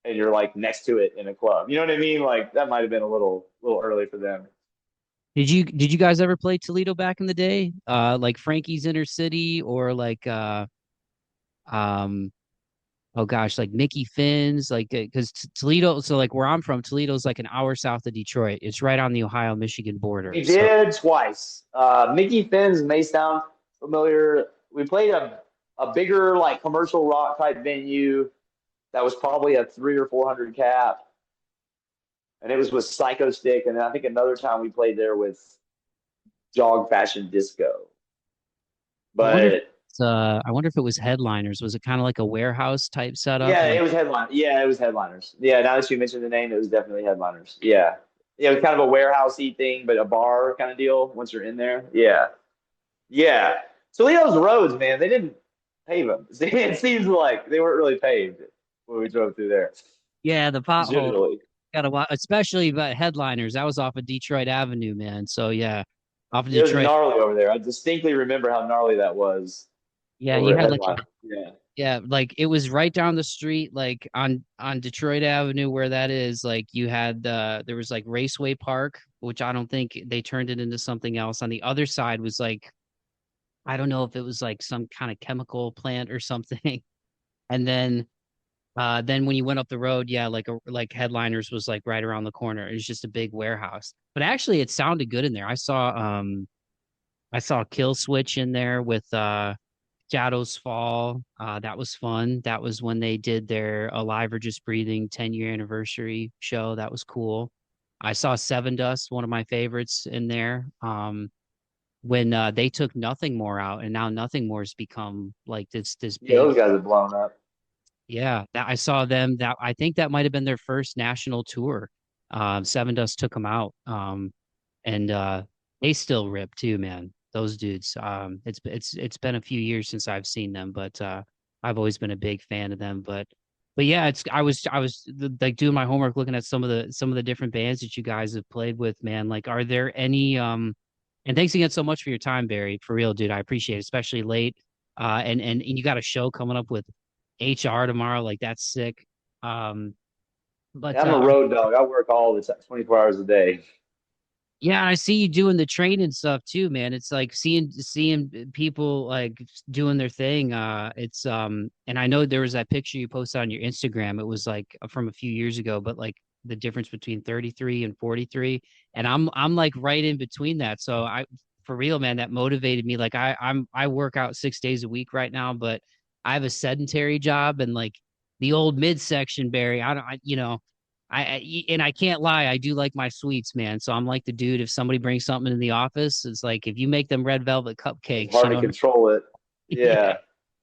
[SPEAKER 2] and you're like next to it in a club. You know what I mean? Like that might have been a little early for them.
[SPEAKER 1] Did you guys ever play Toledo back in the day? Like Frankie's Inner City or like um oh gosh, like Mickey Finn's, like because Toledo, so like where I'm from, Toledo's like an hour south of Detroit. It's right on the Ohio-Michigan border.
[SPEAKER 2] We
[SPEAKER 1] So
[SPEAKER 2] did twice. Mickey Finn's may sound familiar. We played a bigger like commercial rock type venue that was probably a 300 or 400 cap, and it was with Psycho Stick. And then I think another time we played there with Jog Fashion Disco.
[SPEAKER 1] I wonder if
[SPEAKER 2] But
[SPEAKER 1] I wonder if it was Headliners. Was it kind of like a warehouse type setup?
[SPEAKER 2] yeah, it
[SPEAKER 1] Like
[SPEAKER 2] was headline. Yeah, it was Headliners. Yeah, now that you mentioned the name, it was definitely Headliners. Yeah, yeah, it was kind of a warehousey thing, but a bar kind of deal. Once you're in there, yeah, yeah. Toledo's roads, man, they didn't pave them. It seems like they weren't really paved when we drove through there.
[SPEAKER 1] yeah, the pothole
[SPEAKER 2] Generally,
[SPEAKER 1] got a lot, especially about Headliners. That was off of Detroit Avenue, man. So yeah, off of
[SPEAKER 2] it was
[SPEAKER 1] Detroit.
[SPEAKER 2] gnarly over there. I distinctly remember how gnarly that was
[SPEAKER 1] Yeah,
[SPEAKER 2] over
[SPEAKER 1] you
[SPEAKER 2] at
[SPEAKER 1] had like
[SPEAKER 2] Headline. Yeah,
[SPEAKER 1] yeah, like it was right down the street, like on Detroit Avenue where that is. Like you had there was like Raceway Park, which I don't think they turned it into something else. On the other side was like I don't know if it was like some kind of chemical plant or something. And then when you went up the road, yeah, like Headliners was like right around the corner. It was just a big warehouse. But actually it sounded good in there. I saw Kill Switch in there with Shadows Fall. That was fun. That was when they did their Alive or Just Breathing 10-year anniversary show. That was cool. I saw Seven Dust, one of my favorites in there. When they took Nothing More out, and now Nothing More's become like this
[SPEAKER 2] yeah,
[SPEAKER 1] big.
[SPEAKER 2] those guys have blown up.
[SPEAKER 1] Yeah, that I saw them. That I think that might have been their first national tour. Seven Dust took them out. And they still rip too, man. Those dudes. It's been a few years since I've seen them, but I've always been a big fan of them. But yeah, it's I was like doing my homework, looking at some of the different bands that you guys have played with, man. Like, are there any And thanks again so much for your time, Barry. For real, dude. I appreciate it, especially late. And you got a show coming up with HR tomorrow. Like that's sick. Um,
[SPEAKER 2] Yeah,
[SPEAKER 1] but
[SPEAKER 2] I'm a road dog. I work all the time, 24 hours a day.
[SPEAKER 1] Yeah, and I see you doing the training stuff too, man. It's like seeing people like doing their thing. And I know there was that picture you posted on your Instagram. It was like from a few years ago, but like the difference between 33 and 43. And I'm like right in between that. So I for real, man, that motivated me. Like I work out 6 days a week right now, but I have a sedentary job and like the old midsection, Barry. I don't I, you know. And I can't lie, I do like my sweets, man. So I'm like the dude. If somebody brings something in the office, it's like if you make them red velvet
[SPEAKER 2] It's
[SPEAKER 1] cupcakes,
[SPEAKER 2] hard to control it.
[SPEAKER 1] yeah,
[SPEAKER 2] Yeah.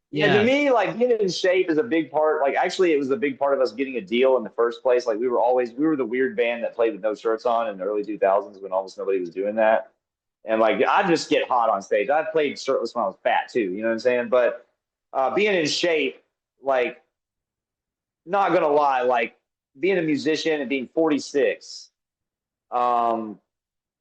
[SPEAKER 2] Yeah, to
[SPEAKER 1] yeah,
[SPEAKER 2] me, like getting in shape is a big part. Like, actually, it was a big part of us getting a deal in the first place. Like, we were the weird band that played with no shirts on in the early 2000s when almost nobody was doing that. And like, I just get hot on stage. I played shirtless when I was fat too. You know what I'm saying? But being in shape, like, not gonna lie, like being a musician and being 46. Um,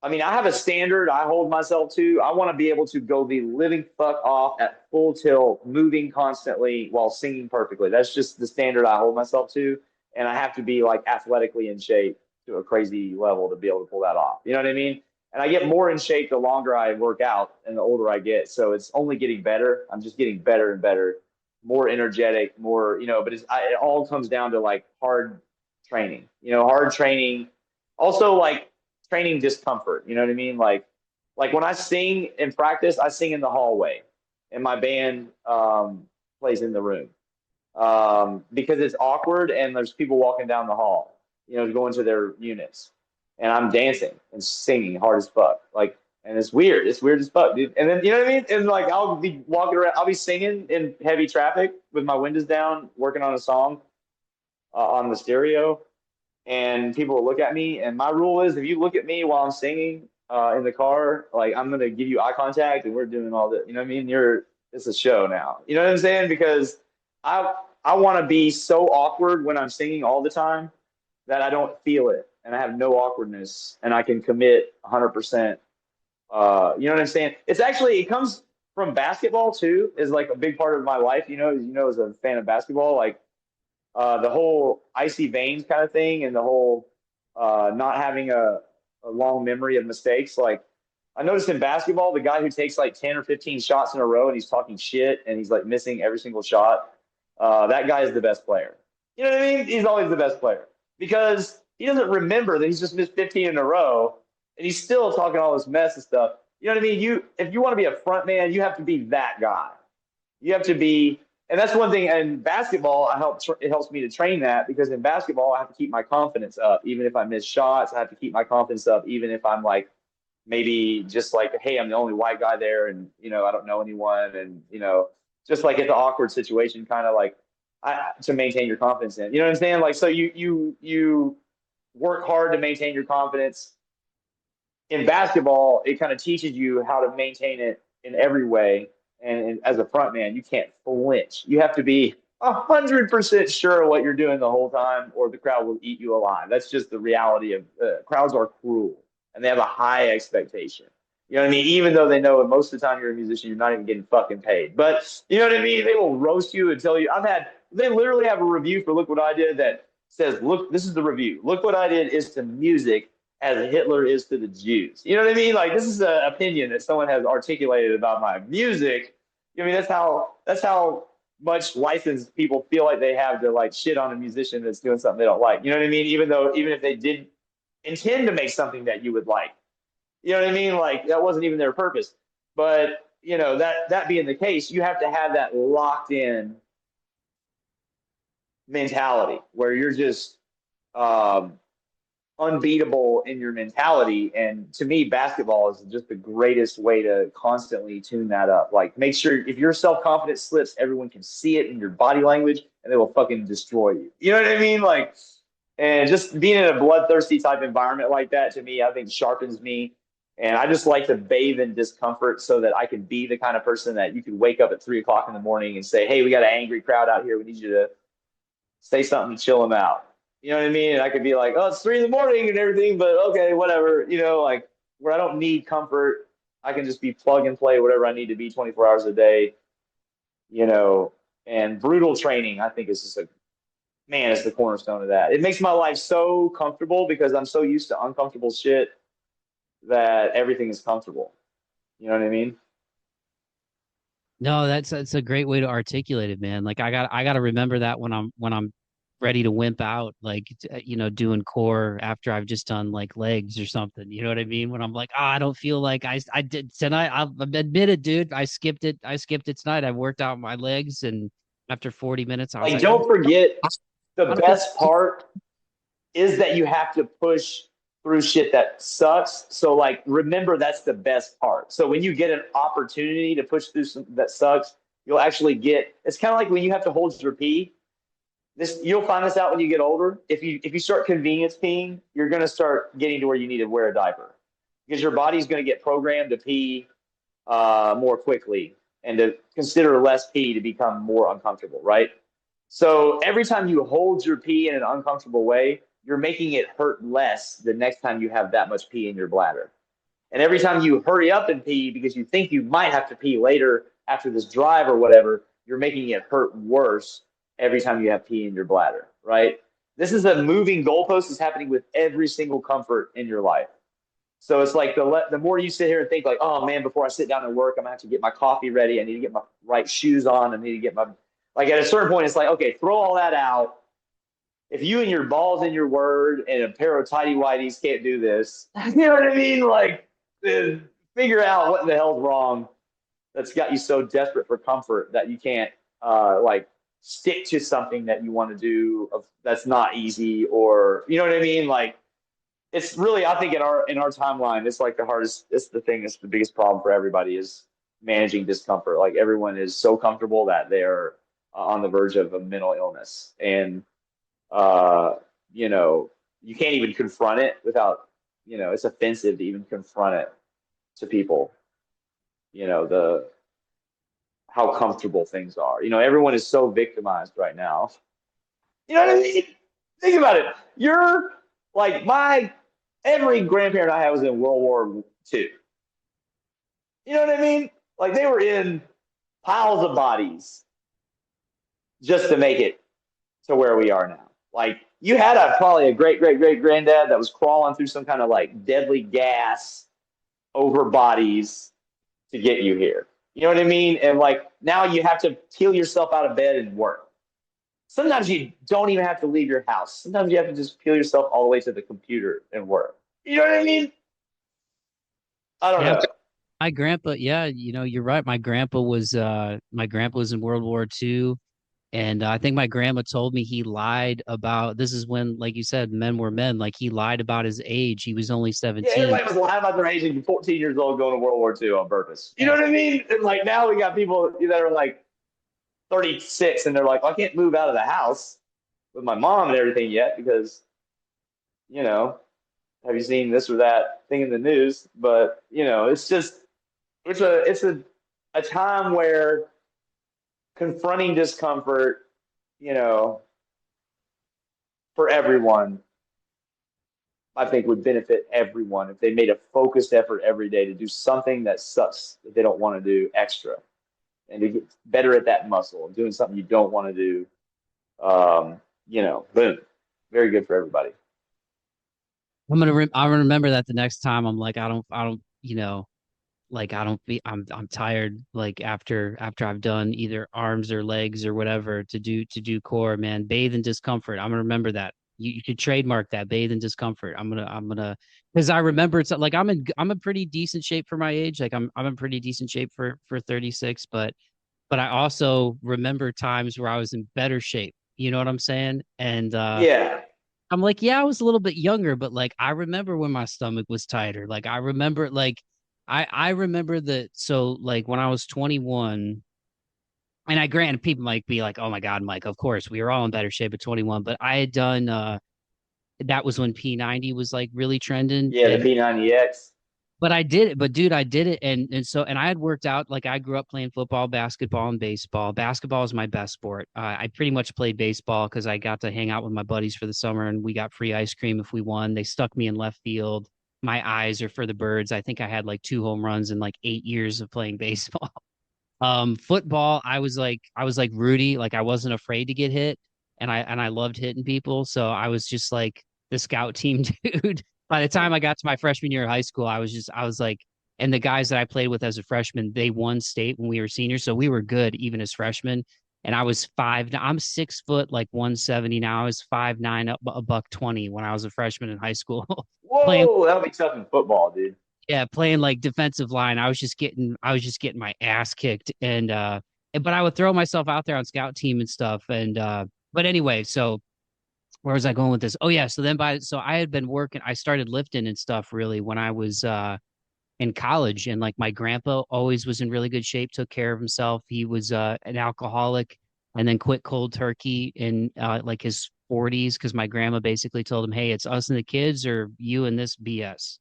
[SPEAKER 2] I mean, I have a standard I hold myself to. I want to be able to go the living fuck off at full tilt, moving constantly while singing perfectly. That's just the standard I hold myself to. And I have to be like athletically in shape to a crazy level to be able to pull that off. You know what I mean? And I get more in shape the longer I work out and the older I get. So it's only getting better. I'm just getting better and better, more energetic, more, but it all comes down to like hard training, hard training. Also, like, training discomfort. You know what I mean? Like when I sing in practice, I sing in the hallway, and my band plays in the room because it's awkward and there's people walking down the hall, going to their units, and I'm dancing and singing hard as fuck, like. And it's weird. It's weird as fuck, dude. And then you know what I mean? And like I'll be walking around, I'll be singing in heavy traffic with my windows down, working on a song on the stereo, and people will look at me. And my rule is, if you look at me while I'm singing in the car, like I'm gonna give you eye contact, and we're doing all that. You know what I mean? It's a show now. You know what I'm saying? Because I I want to be so awkward when I'm singing all the time that I don't feel it, and I have no awkwardness, and I can commit 100%. You know what I'm saying? It comes from basketball too. Is like a big part of my life. As a fan of basketball, like the whole icy veins kind of thing, and the whole not having a a long memory of mistakes. Like I noticed in basketball, the guy who takes like 10 or 15 shots in a row and he's talking shit and he's like missing every single shot, that guy is the best player. You know what I mean? He's always the best player because he doesn't remember that he's just missed 15 in a row and he's still talking all this mess and stuff. You know what I mean? If you want to be a front man, you have to be that guy. You have to be, and that's one thing. In basketball, it helps me to train that because in basketball, I have to keep my confidence up. Even if I miss shots, I have to keep my confidence up. Even if I'm like, maybe just like, hey, I'm the only white guy there and, I don't know anyone. And, just like it's an awkward situation, kind of like to maintain your confidence in, you know what I'm saying? Like, so you work hard to maintain your confidence. In basketball, it kind of teaches you how to maintain it in every way. And as a front man, you can't flinch. You have to be 100% sure of what you're doing the whole time, or the crowd will eat you alive. That's just the reality of crowds are cruel and they have a high expectation. You know what I mean? Even though they know most of the time you're a musician, you're not even getting fucking paid. But you know what I mean? They will roast you and tell you. They literally have a review for Look What I Did that says, look, this is the review. Look What I Did is to music as Hitler is to the Jews. You know what I mean? Like, this is an opinion that someone has articulated about my music. I mean, that's how much license people feel like they have to like shit on a musician that's doing something they don't like. You know what I mean? Even if they did intend to make something that you would like. You know what I mean? Like that wasn't even their purpose. But that being the case, you have to have that locked in mentality where you're just unbeatable in your mentality. And to me, basketball is just the greatest way to constantly tune that up. Like make sure if your self-confidence slips, everyone can see it in your body language and they will fucking destroy you. You know what I mean? Like, and just being in a bloodthirsty type environment like that, to me, I think sharpens me. And I just like to bathe in discomfort so that I can be the kind of person that you could wake up at 3 o'clock in the morning and say, hey, we got an angry crowd out here. We need you to say something to chill them out. You know what I mean? And I could be like, oh, it's 3 a.m. and everything, but okay, whatever. Like where I don't need comfort, I can just be plug and play whatever I need to be 24 hours a day. And brutal training, I think is just it's the cornerstone of that. It makes my life so comfortable because I'm so used to uncomfortable shit that everything is comfortable. You know what I mean?
[SPEAKER 1] No, that's a great way to articulate it, man. Like I got to remember that when I'm ready to wimp out, like doing core after I've just done like legs or something. You know what I mean? When I'm like, I don't feel like I did tonight. I'll admit it, dude. I skipped it. I skipped it tonight. I worked out my legs, and after 40 minutes, I was
[SPEAKER 2] Like,
[SPEAKER 1] like,
[SPEAKER 2] don't forget
[SPEAKER 1] I
[SPEAKER 2] the
[SPEAKER 1] don't feel.
[SPEAKER 2] best part is that you have to push through shit that sucks. So like remember that's the best part. So when you get an opportunity to push through some that sucks, you'll actually get it's kind of like when you have to hold your pee. You'll find this out when you get older. If you start convenience peeing, you're gonna start getting to where you need to wear a diaper. Because your body's gonna get programmed to pee more quickly and to consider less pee to become more uncomfortable, right? So every time you hold your pee in an uncomfortable way, you're making it hurt less the next time you have that much pee in your bladder. And every time you hurry up and pee because you think you might have to pee later after this drive or whatever, you're making it hurt worse every time you have pee in your bladder, right? This is a moving goalpost that's happening with every single comfort in your life. So it's like the more you sit here and think like, oh man, before I sit down and work, I'm gonna have to get my coffee ready. I need to get my right shoes on. I need to get my like at a certain point, it's like, okay, throw all that out. If you and your balls in your word and a pair of tidy whities can't do this, you know what I mean? Like, figure out what the hell's wrong that's got you so desperate for comfort that you can't like stick to something that you want to do that's not easy, or you know what I mean? Like, it's really, I think in our timeline, it's like the hardest. It's the thing that's the biggest problem for everybody is managing discomfort. Like everyone is so comfortable that they're on the verge of a mental illness, and uh, you can't even confront it without, it's offensive to even confront it to people. The how comfortable things are. Everyone is so victimized right now. You know what I mean? Think about it. You're like every grandparent I had was in World War II. You know what I mean? Like they were in piles of bodies just to make it to where we are now. Like you had probably a great great great granddad that was crawling through some kind of like deadly gas over bodies to get you here. You know what I mean? And like now you have to peel yourself out of bed and work. Sometimes you don't even have to leave your house. Sometimes you have to just peel yourself all the way to the computer and work. You know what I mean? I don't
[SPEAKER 1] Yeah,
[SPEAKER 2] know.
[SPEAKER 1] my grandpa, yeah, you're right. My grandpa was in World War II. And I think my grandma told me he lied about this is when, like you said, men were men. Like he lied about his age. He was only
[SPEAKER 2] Yeah,
[SPEAKER 1] 17.
[SPEAKER 2] everybody was lying about their age and 14 years old going to World War II on purpose. You know
[SPEAKER 1] Yeah.
[SPEAKER 2] what I mean? And like now we got people that are like 36 and they're like, well, I can't move out of the house with my mom and everything yet because, you know, have you seen this or that thing in the news? But, it's just, it's a time where confronting discomfort, you know, for everyone, I think would benefit everyone if they made a focused effort every day to do something that sucks that they don't want to do extra and to get better at that muscle, doing something you don't want to do. Boom, very good for everybody.
[SPEAKER 1] I'm gonna remember that the next time I'm like, I don't, like I don't be I'm tired like after I've done either arms or legs or whatever to do core, man. Bathe in discomfort. I'm gonna remember that. You could trademark that, bathe in discomfort. I'm gonna because I remember it's like I'm in pretty decent shape for my age. Like I'm in pretty decent shape for 36, but I also remember times where I was in better shape. You know what I'm saying? And
[SPEAKER 2] Yeah,
[SPEAKER 1] I'm like, yeah, I was a little bit younger, but like I remember when my stomach was tighter. Like I remember like I remember that so like when I was 21, and I granted people might be like, oh my God, Mike, of course, we were all in better shape at 21, but I had done that was when P90 was like really trending.
[SPEAKER 2] yeah, the
[SPEAKER 1] And
[SPEAKER 2] P90X.
[SPEAKER 1] but I did it, but dude, I did it and I had worked out like I grew up playing football, basketball, and baseball. Basketball is my best sport. I pretty much played baseball because I got to hang out with my buddies for the summer and we got free ice cream if we won. They stuck me in left field. My eyes are for the birds. I think I had like 2 home runs in like 8 years of playing baseball. Football, I was like Rudy, like I wasn't afraid to get hit and I loved hitting people. So I was just like the scout team dude. By the time I got to my freshman year of high school, I was like, and the guys that I played with as a freshman, they won state when we were seniors. So we were good even as freshmen. And I was I'm 6 foot, like 170 now. I was 5'9", up a buck 20 when I was a freshman in high school. Playing
[SPEAKER 2] Whoa, that'll be tough in football, dude.
[SPEAKER 1] yeah, playing like defensive line. I was just getting my ass kicked but I would throw myself out there on scout team and stuff. But anyway, so where was I going with this? Oh yeah, so I had been working, I started lifting and stuff really when I was in college, and like my grandpa always was in really good shape, took care of himself. He was an alcoholic and then quit cold turkey in like his 40s because my grandma basically told him, hey, it's us and the kids or you and this BS.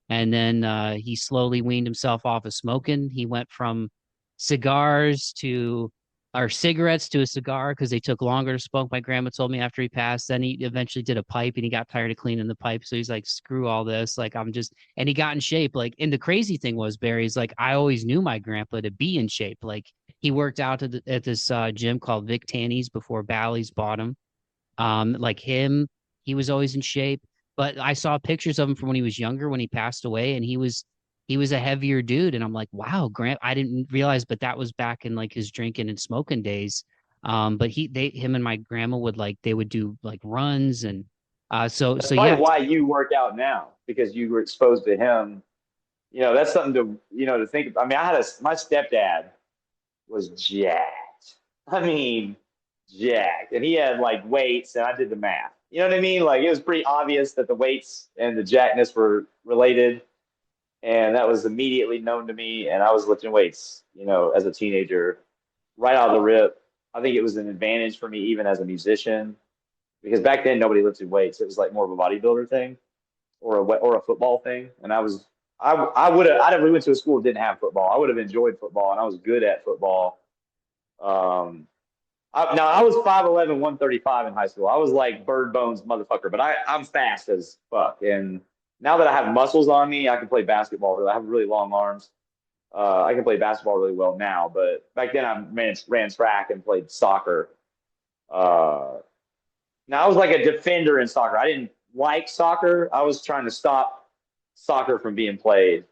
[SPEAKER 1] And then he slowly weaned himself off of smoking. He went from cigars to or cigarettes to a cigar because they took longer to smoke. My grandma told me after he passed. Then he eventually did a pipe and he got tired of cleaning the pipe. So he's like, screw all this. Like, and he got in shape. Like, and the crazy thing was, Barry's like, I always knew my grandpa to be in shape. Like, he worked out at this gym called Vic Tanny's before Bally's bought him. Like him, he was always in shape. But I saw pictures of him from when he was younger, when he passed away, and he was a heavier dude. And I'm like, wow, Grant, I didn't realize, but that was back in like his drinking and smoking days. But him and my grandma they would do like runs and
[SPEAKER 2] That's
[SPEAKER 1] so
[SPEAKER 2] probably
[SPEAKER 1] yeah,
[SPEAKER 2] why you work out now because you were exposed to him. That's something to think. I mean, my stepdad was jacked. I mean, jacked, and he had like weights, and I did the math. You know what I mean? Like it was pretty obvious that the weights and the jackness were related, and that was immediately known to me. And I was lifting weights, as a teenager, right out of the rip. I think it was an advantage for me even as a musician because back then nobody lifted weights. It was like more of a bodybuilder thing or a football thing. And I would have I never went to a school that didn't have football. I would have enjoyed football and I was good at football. Now I was 5'11", 135 in high school. I was like bird bones motherfucker, but I'm fast as fuck. And now that I have muscles on me, I can play basketball. I have really long arms. I can play basketball really well now, but back then ran track and played soccer. Uh, Now I was like a defender in soccer. I didn't like soccer. I was trying to stop soccer from being played.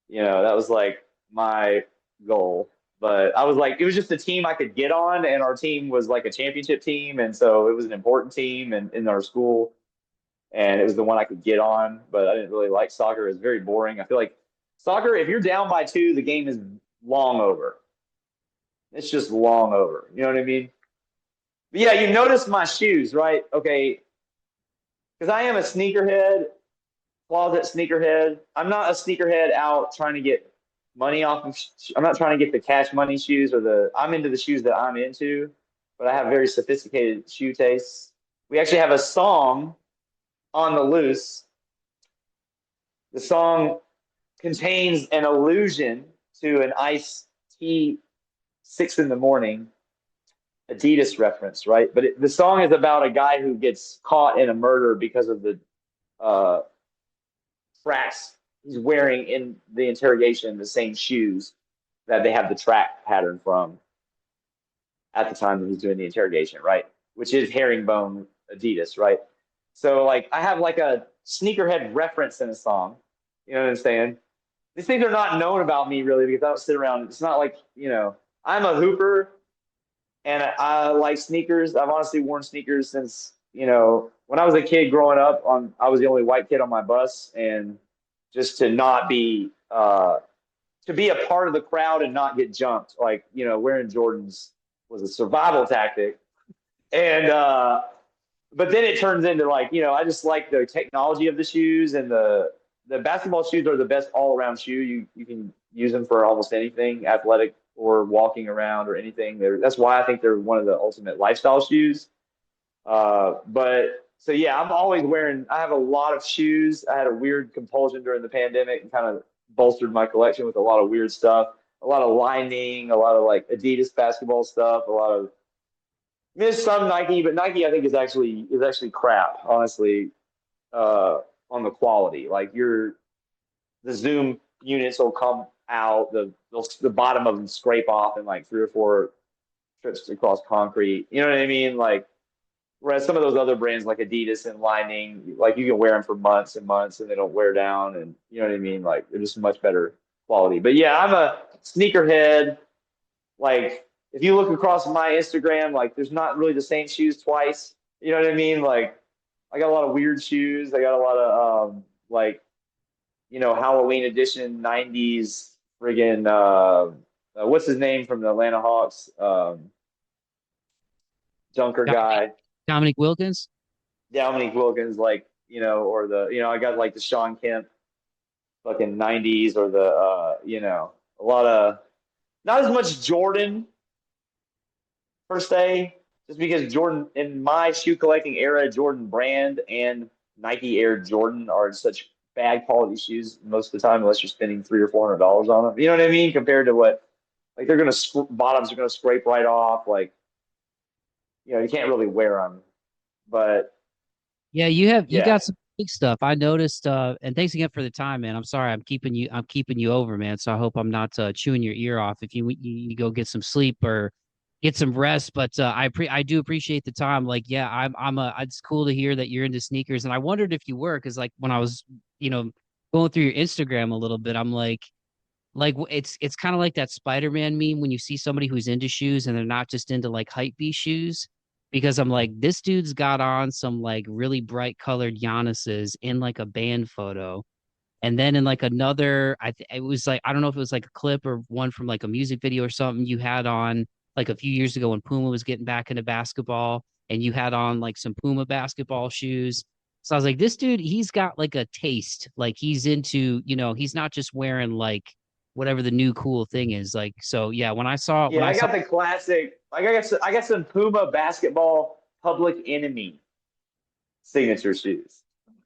[SPEAKER 2] That was like my goal. But I was like, it was just a team I could get on, and our team was like a championship team, and so it was an important team in our school, and it was the one I could get on. But I didn't really like soccer. It was very boring. I feel like soccer, if you're down by two, the game is long over. It's just long over. You know what I mean? But yeah, you notice my shoes, right? Okay, because I am a sneakerhead, closet sneakerhead. I'm not a sneakerhead out trying to get money off of. I'm not trying to get the cash money shoes or the. I'm into the shoes that I'm into, but I have very sophisticated shoe tastes. We actually have a song on the loose. The song contains an allusion to an iced tea 6 in the morning Adidas reference, right? But the song is about a guy who gets caught in a murder because of the uh, tracks he's wearing in the interrogation, the same shoes that they have the track pattern from at the time that he's doing the interrogation, right? Which is herringbone Adidas, right? So like I have like a sneakerhead reference in a song. You know what I'm saying? These things are not known about me really because I don't sit around. It's not like, I'm a hooper and I like sneakers. I've honestly worn sneakers since, when I was a kid growing up I was the only white kid on my bus, and just to not be to be a part of the crowd and not get jumped, like, wearing Jordans was a survival tactic. And but then it turns into like, I just like the technology of the shoes, and the basketball shoes are the best all around shoe. You can use them for almost anything, athletic or walking around or anything. That's why I think they're one of the ultimate lifestyle shoes. But so yeah, I'm always wearing. I have a lot of shoes. I had a weird compulsion during the pandemic and kind of bolstered my collection with a lot of weird stuff. A lot of lining, a lot of like Adidas basketball stuff, a lot of miss some Nike, but Nike I think is actually crap, honestly, on the quality. Like the zoom units will come out, the bottom of them scrape off in like 3 or 4 trips across concrete. You know what I mean? Like whereas some of those other brands like Adidas and Lining, like you can wear them for months and months and they don't wear down, and you know what I mean? Like they're just much better quality. But yeah, I'm a sneakerhead. Like if you look across my Instagram, like there's not really the same shoes twice. You know what I mean? Like I got a lot of weird shoes. I got a lot of like Halloween edition '90s friggin' what's his name from the Atlanta Hawks? Dunker
[SPEAKER 1] Dominique,
[SPEAKER 2] guy,
[SPEAKER 1] Dominique Wilkins.
[SPEAKER 2] Dominique Wilkins, like or I got like the Sean Kemp fucking '90s, or the a lot of not as much Jordan per se, just because Jordan in my shoe collecting era, Jordan brand and Nike Air Jordan are such bad quality shoes most of the time, unless you're spending $300 or $400 on them. You know what I mean? Compared to what, like they're gonna bottoms are gonna scrape right off. Like you can't really wear them. But
[SPEAKER 1] Yeah, you
[SPEAKER 2] yeah,
[SPEAKER 1] got some big stuff. I noticed and thanks again for the time, man. I'm sorry I'm keeping you over, man. So I hope I'm not chewing your ear off if you go get some sleep or get some rest, but I do appreciate the time. Like yeah, it's cool to hear that you're into sneakers, and I wondered if you were, cuz like when I was, you know, going through your Instagram a little bit, I'm it's kind of like that Spider-Man meme when you see somebody who's into shoes and they're not just into like hype beast shoes. Because I'm like, this dude's got on some like really bright colored Giannis's in like a band photo. And then in like another, it was like, I don't know if it was like a clip or one from like a music video or something you had on like a few years ago when Puma was getting back into basketball, and you had on like some Puma basketball shoes. So I was like, this dude, he's got like a taste. Like he's into, he's not just wearing like whatever the new cool thing is. Like, so yeah, when
[SPEAKER 2] yeah,
[SPEAKER 1] I
[SPEAKER 2] I
[SPEAKER 1] saw,
[SPEAKER 2] got the classic. Like I got some Puma basketball Public Enemy signature shoes.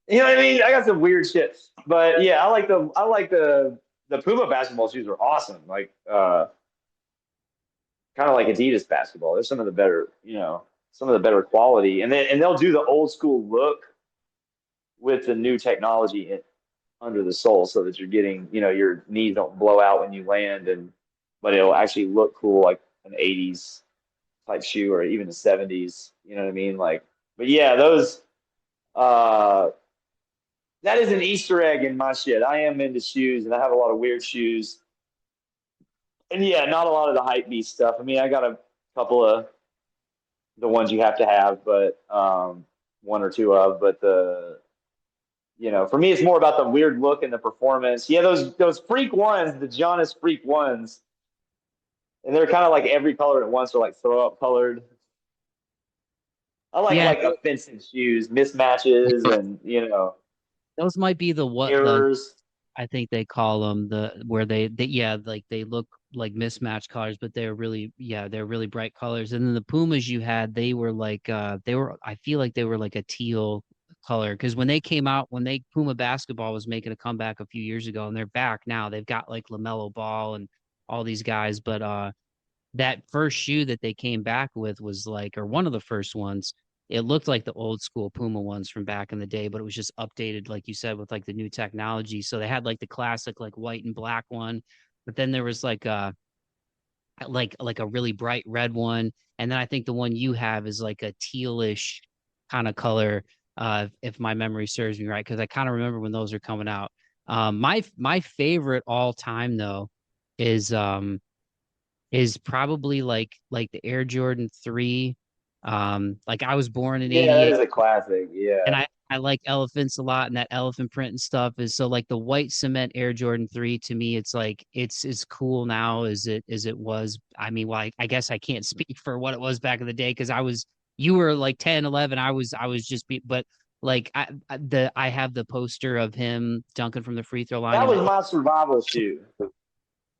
[SPEAKER 2] You know what I mean? I got some weird shit, but yeah, I like the Puma basketball shoes are awesome. Like kind of like Adidas basketball. They're some of the better quality, and they'll do the old school look with the new technology under the sole, so that you're getting your knees don't blow out when you land, but it'll actually look cool like an '80s type shoe or even the '70s. You know what I mean? Like But yeah, those uh that is an Easter egg in my shit. I am into shoes and I have a lot of weird shoes. And yeah, not a lot of the hype beast stuff. I mean, I got a couple of the ones you have to have, but one or two of, but for me it's more about the weird look and the performance. Yeah, those freak ones, the Jonas freak ones, and they're kind of like every color at once or like throw up colored. I
[SPEAKER 1] Yeah,
[SPEAKER 2] like offensive shoes, mismatches, and
[SPEAKER 1] those might be the
[SPEAKER 2] errors.
[SPEAKER 1] I think they call them the where they yeah, like they look like mismatched colors, but they're really bright colors. And then the Pumas you had, they were like I feel like they were like a teal color because when they came out, when they Puma basketball was making a comeback a few years ago, and they're back now. They've got like LaMelo Ball and all these guys, but that first shoe that they came back with was like, or one of the first ones, it looked like the old school Puma ones from back in the day, but it was just updated, like you said, with like the new technology. So they had like the classic, like white and black one, but then there was like a really bright red one. And then I think the one you have is like a tealish kind of color, if my memory serves me right, because I kind of remember when those are coming out. My favorite all time though is probably like the Air Jordan 3. Like I was born in
[SPEAKER 2] Yeah, that
[SPEAKER 1] 88
[SPEAKER 2] is a classic.
[SPEAKER 1] and
[SPEAKER 2] Yeah,
[SPEAKER 1] I like elephants a lot and that elephant print and stuff is so like the white cement Air Jordan 3 to me it's like it's as cool now as it was. I mean, well, I guess I can't speak for what it was back in the day because you were like 10, 11. I was just but like I have the poster of him dunking from the free throw line
[SPEAKER 2] that
[SPEAKER 1] and
[SPEAKER 2] was my survival shoe.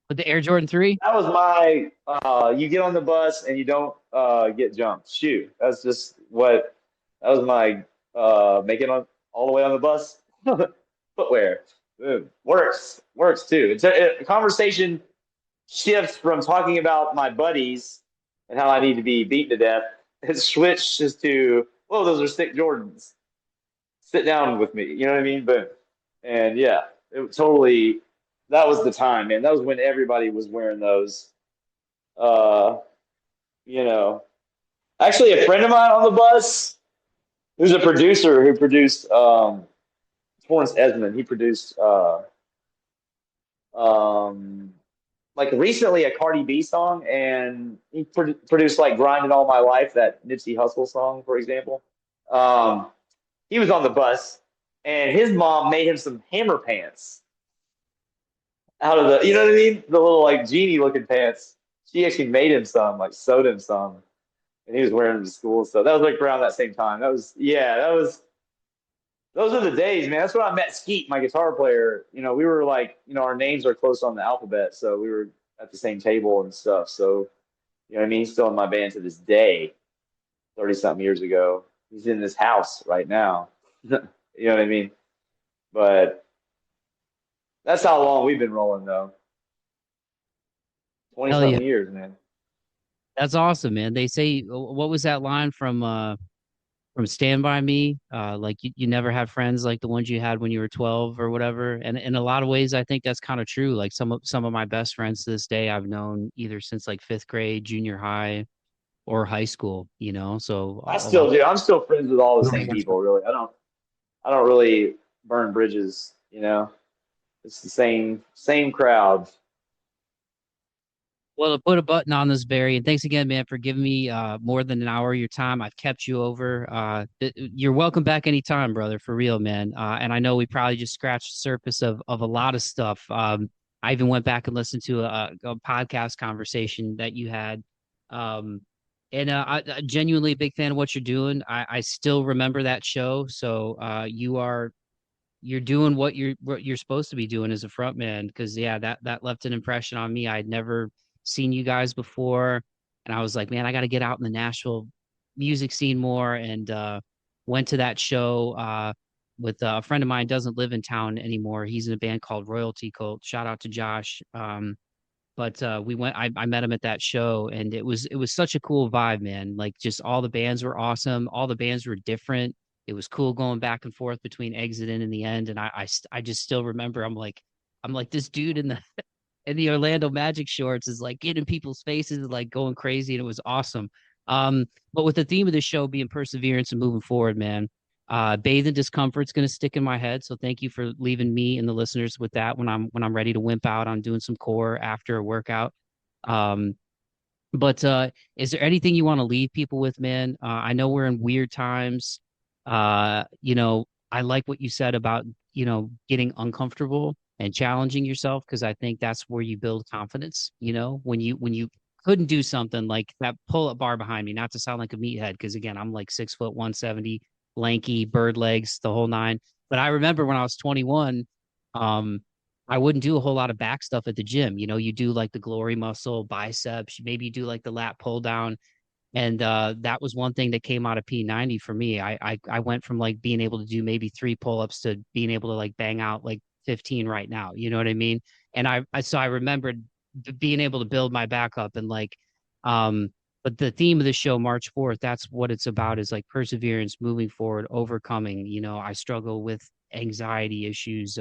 [SPEAKER 1] with the Air Jordan 3.
[SPEAKER 2] That was my you get on the bus and you don't get jumped. Shoe. That's just what that was my making on all the way on the bus. Footwear. Works too. A conversation shifts from talking about my buddies and how I need to be beaten to death. It switches to, whoa, those are sick Jordans. Sit down with me. You know what I mean? But and yeah, it totally that was the time, man. That was when everybody was wearing those. Uh, you know, actually, a friend of mine on the bus, who's a producer who produced Torrance Esmond. He produced um, like recently a Cardi B song, and he produced like "Grinding All My Life," that Nipsey Hussle song, for example. Um, he was on the bus, and his mom made him some hammer pants out of you know what I mean? The little like genie looking pants. She actually made him some, like sewed him some, and he was wearing them to school and stuff. That was like around that same time. Those are the days, man. That's when I met Skeet, my guitar player. We were like, our names are close on the alphabet, so we were at the same table and stuff. So, you know what I mean? He's still in my band to this day, 30 something years ago. He's in this house right now. You know what I mean? But that's how long we've been rolling, though. 20
[SPEAKER 1] Hell yeah.
[SPEAKER 2] something years, man.
[SPEAKER 1] That's awesome, man. They say what was that line from Stand By Me? Like you never had friends like the ones you had when you were 12 or whatever. And in a lot of ways I think that's kind of true. Like some of my best friends to this day I've known either since like 5th grade, junior high, or high school, you know. So
[SPEAKER 2] I
[SPEAKER 1] a lot
[SPEAKER 2] still do. I'm still friends with all the same people, really. I don't really burn bridges, you know. It's the same crowd.
[SPEAKER 1] Well, to put a button on this, Barry, and thanks again, man, for giving me more than an hour of your time. I've kept you over. You're welcome back anytime, brother, for real, man. And I know we probably just scratched the surface of a lot of stuff. I even went back and listened to a podcast conversation that you had. Um, and I'm genuinely a big fan of what you're doing. I still remember that show. So you're doing what you're supposed to be doing as a front man because yeah that left an impression on me. I'd never seen you guys before and I was like, man, I got to get out in the Nashville music scene more and went to that show with a friend of mine doesn't live in town anymore. He's in a band called Royalty Cult. Shout out to Josh. But we went. I met him at that show, and it was such a cool vibe, man. Like just all the bands were awesome. All the bands were different. It was cool going back and forth between Exit and in the end. And I just still remember. I'm like this dude in the Orlando Magic shorts is like getting in people's faces, like going crazy, and it was awesome. But with the theme of the show being perseverance and moving forward, man, bathe in discomfort's going to stick in my head. So thank you for leaving me and the listeners with that when I'm ready to wimp out on doing some core after a workout. Um, but is there anything you want to leave people with, man? I know we're in weird times. I like what you said about, getting uncomfortable and challenging yourself because I think that's where you build confidence, when you couldn't do something like that pull-up bar behind me, not to sound like a meathead, because again, I'm like 6 foot 170, lanky, bird legs, the whole nine. But I remember when I was 21, um, I wouldn't do a whole lot of back stuff at the gym. You do like the glory muscle, biceps, maybe you do like the lat pull down. And that was one thing that came out of P90 for me. I went from like being able to do maybe 3 pull-ups to being able to like bang out like 15 right now. You know what I mean? And so I remembered being able to build my back up and like um but the theme of the show, March 4th, that's what it's about, is like perseverance, moving forward, overcoming. I struggle with anxiety issues.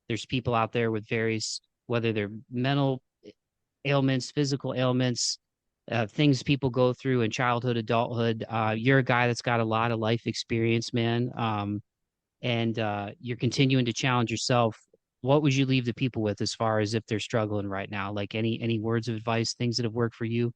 [SPEAKER 1] There's people out there with various, whether they're mental ailments, physical ailments, things people go through in childhood, adulthood. You're a guy that's got a lot of life experience, man. And you're continuing to challenge yourself. What would you leave the people with as far as if they're struggling right now? Like any words of advice, things that have worked for you?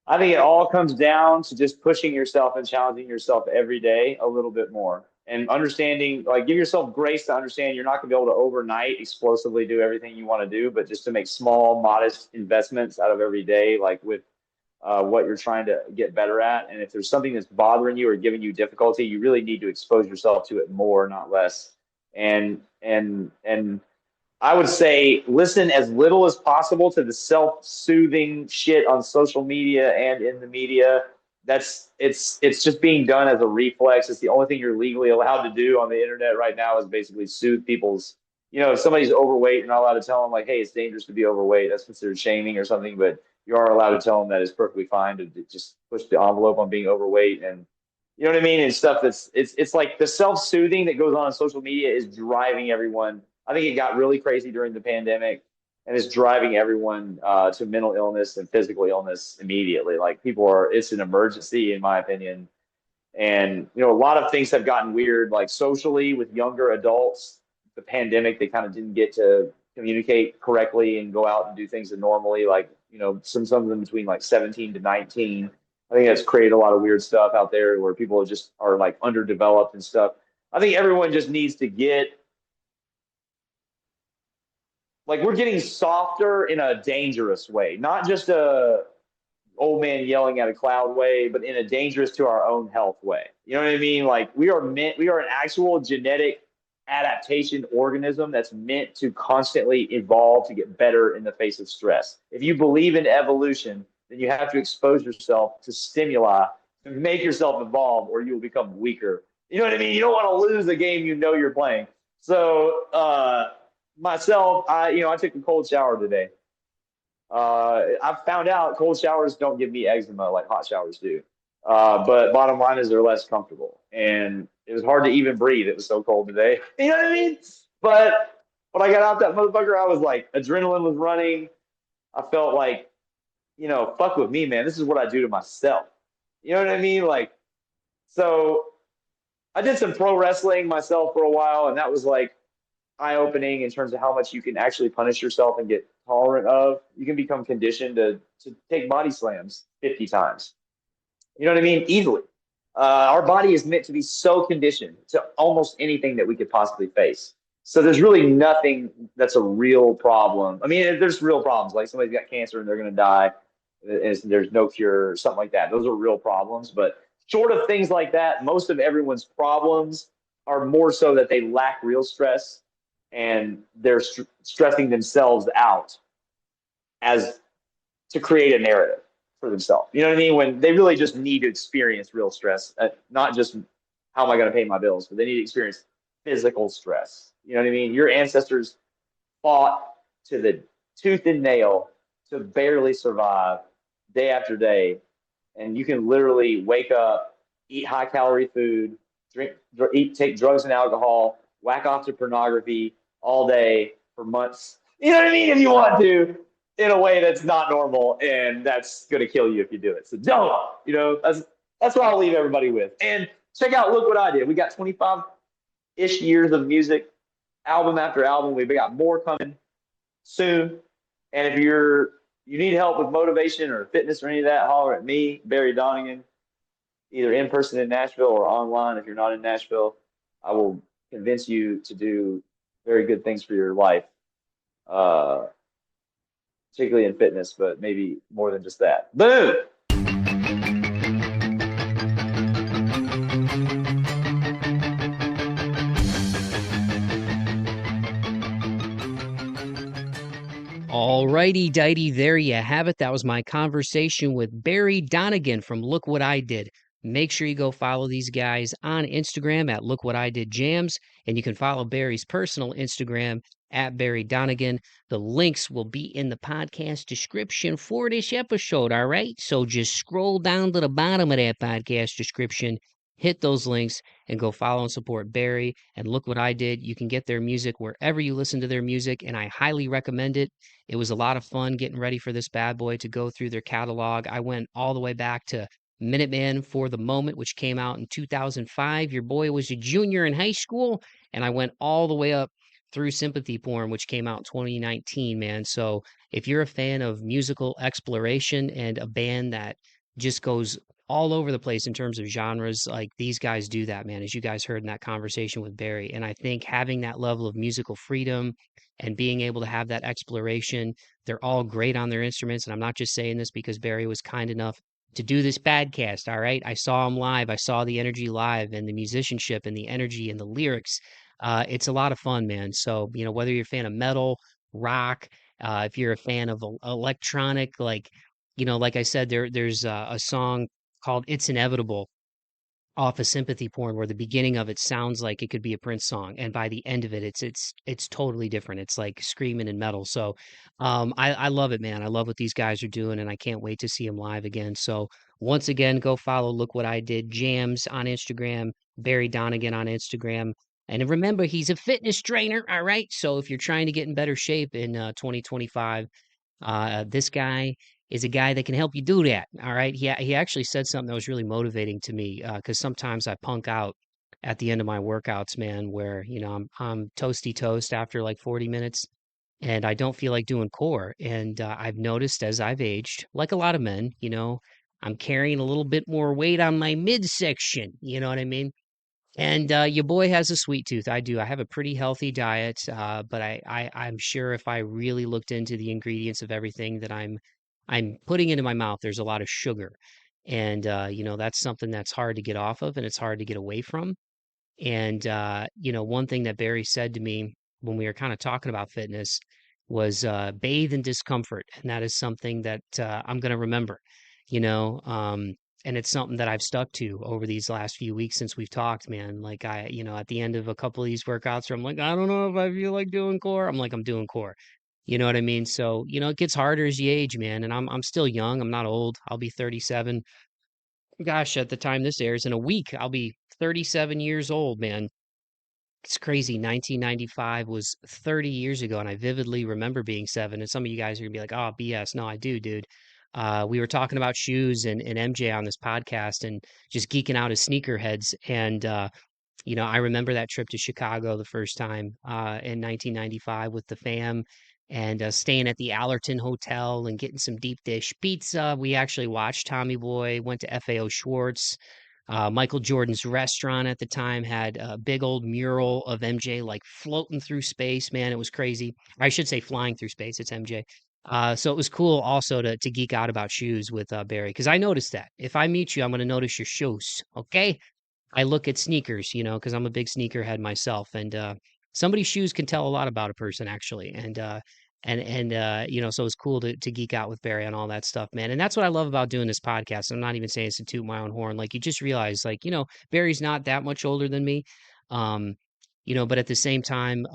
[SPEAKER 2] I think it all comes down to just pushing yourself and challenging yourself every day a little bit more and understanding, like, give yourself grace to understand you're not going to be able to overnight explosively do everything you want to do, but just to make small, modest investments out of every day, like with what you're trying to get better at. And if there's something that's bothering you or giving you difficulty, you really need to expose yourself to it more, not less. And I would say listen as little as possible to the self-soothing shit on social media and in the media. It's just being done as a reflex. It's the only thing you're legally allowed to do on the internet right now is basically soothe people's. If somebody's overweight, you're not allowed to tell them like, "Hey, it's dangerous to be overweight." That's considered shaming or something. But you are allowed to tell them that it's perfectly fine to just push the envelope on being overweight, and you know what I mean, and stuff. It's like the self-soothing that goes on social media is driving everyone. I think it got really crazy during the pandemic, and it's driving everyone to mental illness and physical illness immediately. Like people are, it's an emergency in my opinion. And a lot of things have gotten weird, like socially with younger adults. The pandemic, they kind of didn't get to communicate correctly and go out and do things that normally, like some of them between like 17 to 19. I think that's created a lot of weird stuff out there where people just are like underdeveloped and stuff. I think everyone just needs to get, like, we're getting softer in a dangerous way, not just a old man yelling at a cloud way, but in a dangerous to our own health way. You know what I mean? Like we are an actual genetic adaptation organism that's meant to constantly evolve to get better in the face of stress. If you believe in evolution, then you have to expose yourself to stimuli to make yourself evolve, or you will become weaker. You know what I mean? You don't want to lose a game you're playing. So myself, I took a cold shower today. I found out cold showers don't give me eczema like hot showers do. But bottom line is they're less comfortable. And it was hard to even breathe. It was so cold today. You know what I mean? But when I got out that motherfucker, I was like, adrenaline was running. I felt like, fuck with me, man. This is what I do to myself. You know what I mean? Like, so I did some pro wrestling myself for a while, and that was like eye-opening in terms of how much you can actually punish yourself and get tolerant of. You can become conditioned to take body slams 50 times. You know what I mean? Easily. Our body is meant to be so conditioned to almost anything that we could possibly face. So there's really nothing that's a real problem. I mean, there's real problems, like somebody's got cancer and they're going to die. There's no cure or something like that. Those are real problems. But short of things like that, most of everyone's problems are more so that they lack real stress and they're stressing themselves out as to create a narrative for themselves. You know what I mean? When they really just need to experience real stress, not just how am I going to pay my bills, but they need to experience physical stress. You know what I mean? Your ancestors fought to the tooth and nail to barely survive day after day. And you can literally wake up, eat high calorie food, take drugs and alcohol, whack off to pornography all day for months. You know what I mean? If you want to. in a way that's not normal, and that's gonna kill you if you do it. So don't. That's what I'll leave everybody with. And check out Look What I Did. We got 25-ish years of music, album after album. We've got more coming soon. And if you need help with motivation or fitness or any of that, holler at me, Barry Donegan, either in person in Nashville or online. If you're not in Nashville, I will convince you to do very good things for your life, uh, particularly in fitness, but maybe more than just that. Boom!
[SPEAKER 1] Alrighty, dighty, there you have it. That was my conversation with Barry Donegan from Look What I Did. Make sure you go follow these guys on Instagram at Look What I Did Jams, and you can follow Barry's personal Instagram at Barry Donegan. The links will be in the podcast description for this episode, all right? So just scroll down to the bottom of that podcast description, hit those links, and go follow and support Barry. And Look What I Did. You can get their music wherever you listen to their music, and I highly recommend it. It was a lot of fun getting ready for this bad boy to go through their catalog. I went all the way back to Minuteman for the Moment, which came out in 2005. Your boy was a junior in high school, and I went all the way up through Sympathy Porn, which came out in 2019, man. So if you're a fan of musical exploration and a band that just goes all over the place in terms of genres, like these guys do that, man, as you guys heard in that conversation with Barry. And I think having that level of musical freedom and being able to have that exploration, they're all great on their instruments. And I'm not just saying this because Barry was kind enough to do this podcast. All right. I saw him live. I saw the energy live and the musicianship and the energy and the lyrics. It's a lot of fun, man. So, whether you're a fan of metal, rock, if you're a fan of electronic, like I said, there's a song called It's Inevitable off of Sympathy Porn, where the beginning of it sounds like it could be a Prince song, and by the end of it, it's totally different. It's like screaming and metal. So, I love it, man. I love what these guys are doing, and I can't wait to see them live again. So, once again, go follow Look What I Did Jams on Instagram, Barry Donegan on Instagram, and remember, he's a fitness trainer. All right, so if you're trying to get in better shape in 2025, this guy is a guy that can help you do that. All right. He actually said something that was really motivating to me because sometimes I punk out at the end of my workouts, man, where I'm toasty toast after like 40 minutes, and I don't feel like doing core. And I've noticed as I've aged, like a lot of men, I'm carrying a little bit more weight on my midsection. You know what I mean? And your boy has a sweet tooth. I do. I have a pretty healthy diet, but I'm sure if I really looked into the ingredients of everything that I'm putting into my mouth, there's a lot of sugar, and that's something that's hard to get off of, and it's hard to get away from. And one thing that Barry said to me when we were kind of talking about fitness was bathe in discomfort, and that is something that I'm going to remember. You know, um, and it's something that I've stuck to over these last few weeks since we've talked, man. Like at the end of a couple of these workouts where I'm like, I don't know if I feel like doing core. I'm like, I'm doing core. You know what I mean? So, it gets harder as you age, man. And I'm still young. I'm not old. I'll be 37. Gosh, at the time this airs in a week, I'll be 37 years old, man. It's crazy. 1995 was 30 years ago, and I vividly remember being 7. And some of you guys are gonna be like, "Oh, BS." No, I do, dude. We were talking about shoes and MJ on this podcast, and just geeking out as sneakerheads. And I remember that trip to Chicago the first time in 1995 with the fam, and staying at the Allerton Hotel and getting some deep dish pizza. We actually watched Tommy Boy, went to FAO Schwartz. Michael Jordan's restaurant at the time had a big old mural of MJ like floating through space. Man, it was crazy. I should say flying through space. It's MJ. So it was cool also to geek out about shoes with Barry, because I noticed that if I meet you, I'm going to notice your shoes. Okay. I look at sneakers, because I'm a big sneakerhead myself, and somebody's shoes can tell a lot about a person actually. And so it's cool to geek out with Barry on all that stuff, man. And that's what I love about doing this podcast. I'm not even saying it's to toot my own horn. Like, you just realize, like, Barry's not that much older than me. Um, but at the same time,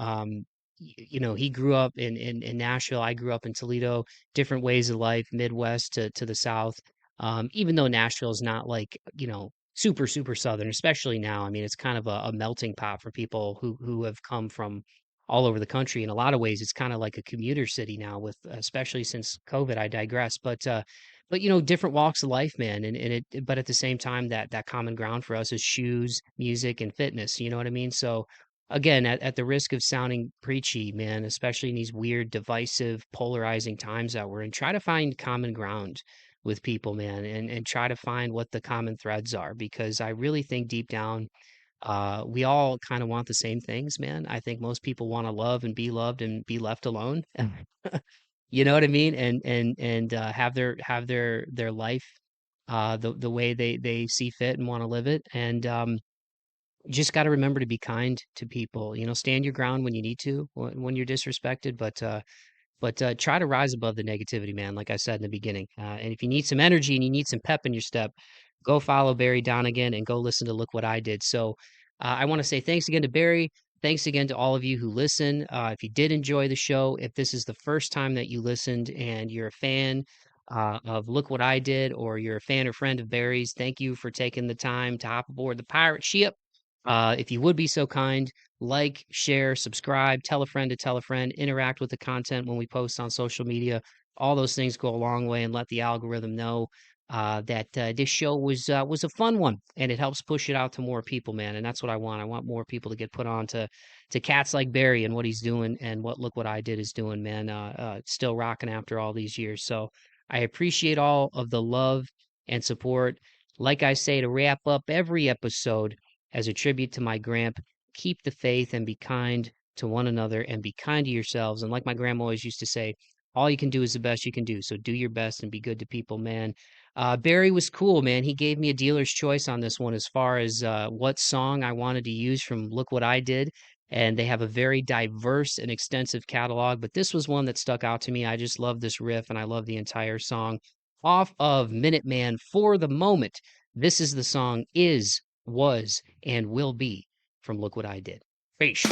[SPEAKER 1] he grew up in Nashville. I grew up in Toledo, different ways of life, Midwest to the South. Even though Nashville is not like, super, super Southern, especially now. I mean, it's kind of a melting pot for people who have come from all over the country. In a lot of ways, it's kind of like a commuter city now, with especially since COVID. I digress, but different walks of life, man, but at the same time, that common ground for us is shoes, music, and fitness. You know what I mean? So again, at the risk of sounding preachy, man, especially in these weird, divisive, polarizing times that we're in, try to find common ground with people, man, and try to find what the common threads are, because I really think deep down, we all kind of want the same things, man. I think most people want to love and be loved and be left alone. You know what I mean? And have their life the way they see fit and want to live it. And you just got to remember to be kind to people. Stand your ground when you need to, when you're disrespected, but try to rise above the negativity, man. Like I said in the beginning, and if you need some energy and you need some pep in your step, go follow Barry Donegan and go listen to Look What I Did. So I want to say thanks again to Barry. Thanks again to all of you who listen. If you did enjoy the show, if this is the first time that you listened and you're a fan of Look What I Did, or you're a fan or friend of Barry's, thank you for taking the time to hop aboard the pirate ship. If you would be so kind, like, share, subscribe, tell a friend to tell a friend, interact with the content when we post on social media. All those things go a long way, and let the algorithm know that this show was a fun one, and it helps push it out to more people, man. And that's what I want. I want more people to get put on to cats like Barry and what he's doing, and what Look What I Did is doing, man. Still rocking after all these years. So I appreciate all of the love and support. Like I say to wrap up every episode, as a tribute to my gramp, keep the faith and be kind to one another and be kind to yourselves. And like my grandma always used to say, all you can do is the best you can do. So do your best and be good to people, man. Barry was cool, man. He gave me a dealer's choice on this one as far as what song I wanted to use from Look What I Did. And they have a very diverse and extensive catalog, but this was one that stuck out to me. I just love this riff, and I love the entire song. Off of Minuteman, For the Moment, this is the song Is, Was, and Will Be from Look What I Did. Peace.